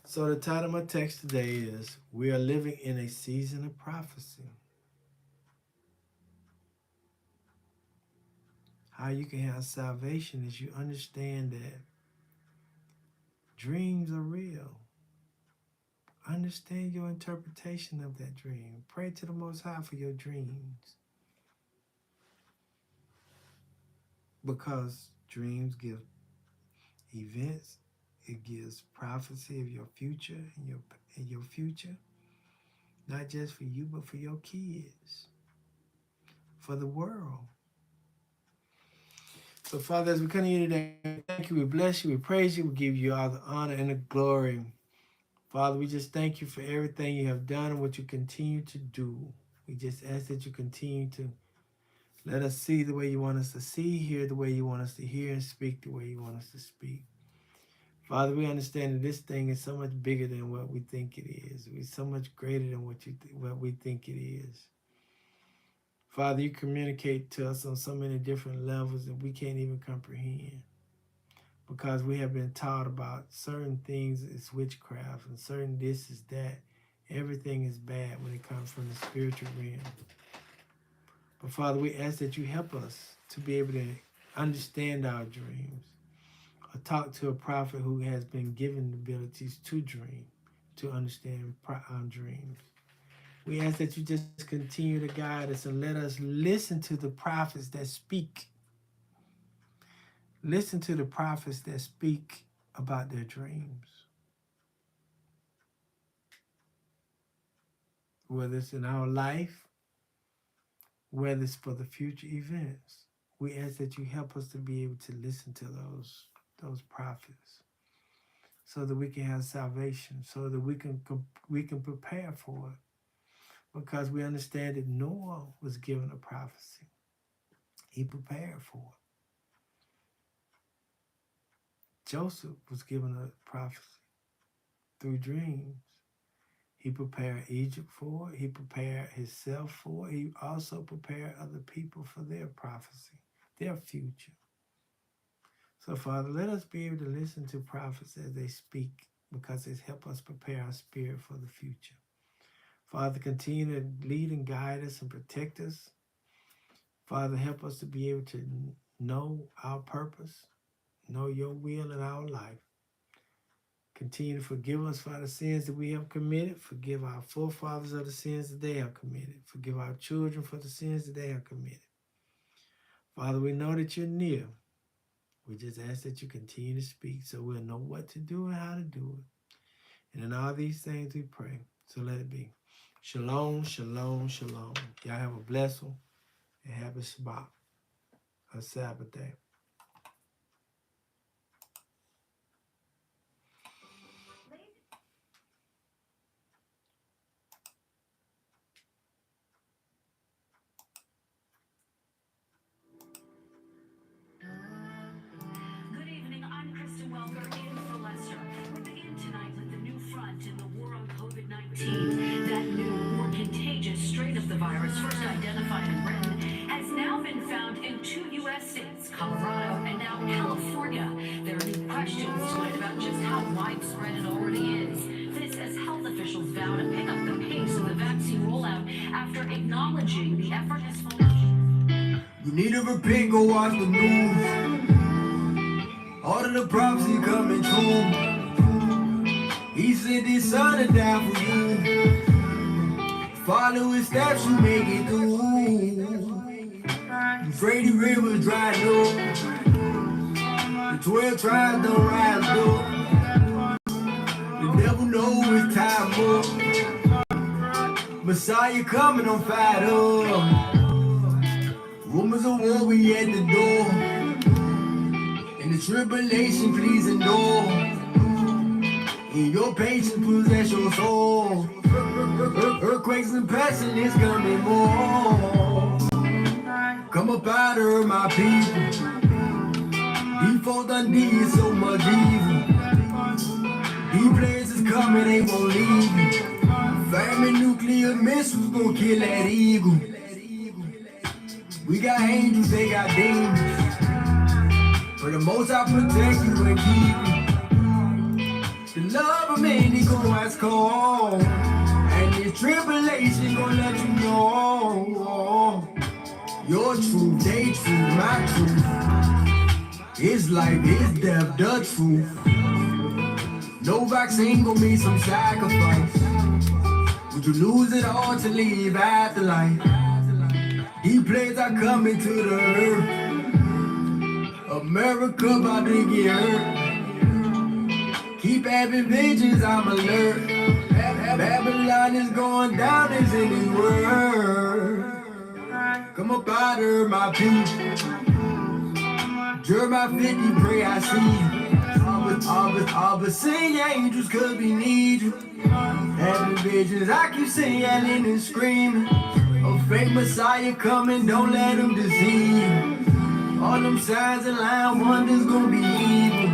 So the title of my text today is, we are living in a season of prophecy. How you can have salvation is you understand that dreams are real. Understand your interpretation of that dream. Pray to the Most High for your dreams. Because dreams give events, it gives prophecy of your future and your future. Not just for you, but for your kids. For the world. So, Father, as we come to you today, thank you, we bless you, we praise you, we give you all the honor and the glory. Father, we just thank you for everything you have done and what you continue to do. We just ask that you continue to let us see the way you want us to see, hear the way you want us to hear, and speak the way you want us to speak. Father, we understand that this thing is so much bigger than what we think it is. It's so much greater than what we think it is. Father, you communicate to us on so many different levels that we can't even comprehend. Because we have been taught about certain things is witchcraft and certain this is that. Everything is bad when it comes from the spiritual realm. But Father, we ask that you help us to be able to understand our dreams. Or talk to a prophet who has been given the abilities to dream, to understand our dreams. We ask that you just continue to guide us and let us listen to the prophets that speak. Listen to the prophets that speak about their dreams. Whether it's in our life, whether it's for the future events, we ask that you help us to be able to listen to those prophets so that we can have salvation, so that we can prepare for it. Because we understand that Noah was given a prophecy. He prepared for it. Joseph was given a prophecy through dreams. He prepared Egypt for it. He prepared himself for it. He also prepared other people for their prophecy, their future. So, Father, let us be able to listen to prophets as they speak because it helps us prepare our spirit for the future. Father, continue to lead and guide us and protect us. Father, help us to be able to know our purpose, know your will in our life. Continue to forgive us for the sins that we have committed. Forgive our forefathers of the sins that they have committed. Forgive our children for the sins that they have committed. Father, we know that you're near. We just ask that you continue to speak so we'll know what to do and how to do it. And in all these things we pray. So let it be. Shalom, shalom, shalom. Y'all have a blessed one and happy Shabbat, a Sabbath day. Good evening, I'm Kristen Welker in for Lester. We begin tonight with the new front in the war on COVID-19. That new, more contagious strain of the virus, first identified in Britain, has now been found in 2 U.S. states, Colorado and now California. There are new questions tonight about just how widespread it already is. This as health officials vow to pick up the pace of the vaccine rollout after acknowledging the effort has fallen. You need to repent, go watch the news. All of the prophecy coming true. He sent his son to die for you. Follow his steps, you make it through. The Brady River dried up. The 12 tribes don't rise up. The devil knows it's time up. Messiah coming on fire. Rumors of war, we at the door. In the tribulation, please endure. In your patience, possess your soul. Earthquakes and passion is coming more. Come up out of my people. Before Dundee is so much evil. These places coming, they won't leave you. Famine, nuclear missiles gon' kill that eagle. We got angels, they got demons. For the most I protect you and keep you. The love of many gon' ask cold. And this tribulation gon' let you know. Your truth, they truth, my truth. It's life, it's death, the truth. No vaccine gon' be some sacrifice. Would you lose it all to leave afterlife? These planes are coming to the earth. America about to get hurt. Keep having visions, I'm alert. Babylon is going down, is in his word. Come up out of my peace. Jeremiah 50, pray I see. All but sing angels, cause we need you. Having visions, I keep saying, yelling and screaming. A fake Messiah coming, don't let him deceive you. All them signs and line wonders gonna be evil.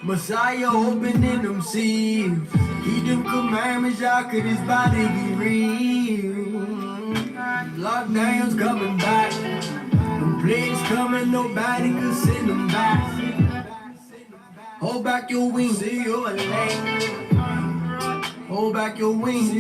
Messiah opening them seals. Keep them commandments, y'all, cause this body be real. Lockdown's coming back. The plagues coming, nobody could send them back. Hold back your wings, see you late. Hold back your wings.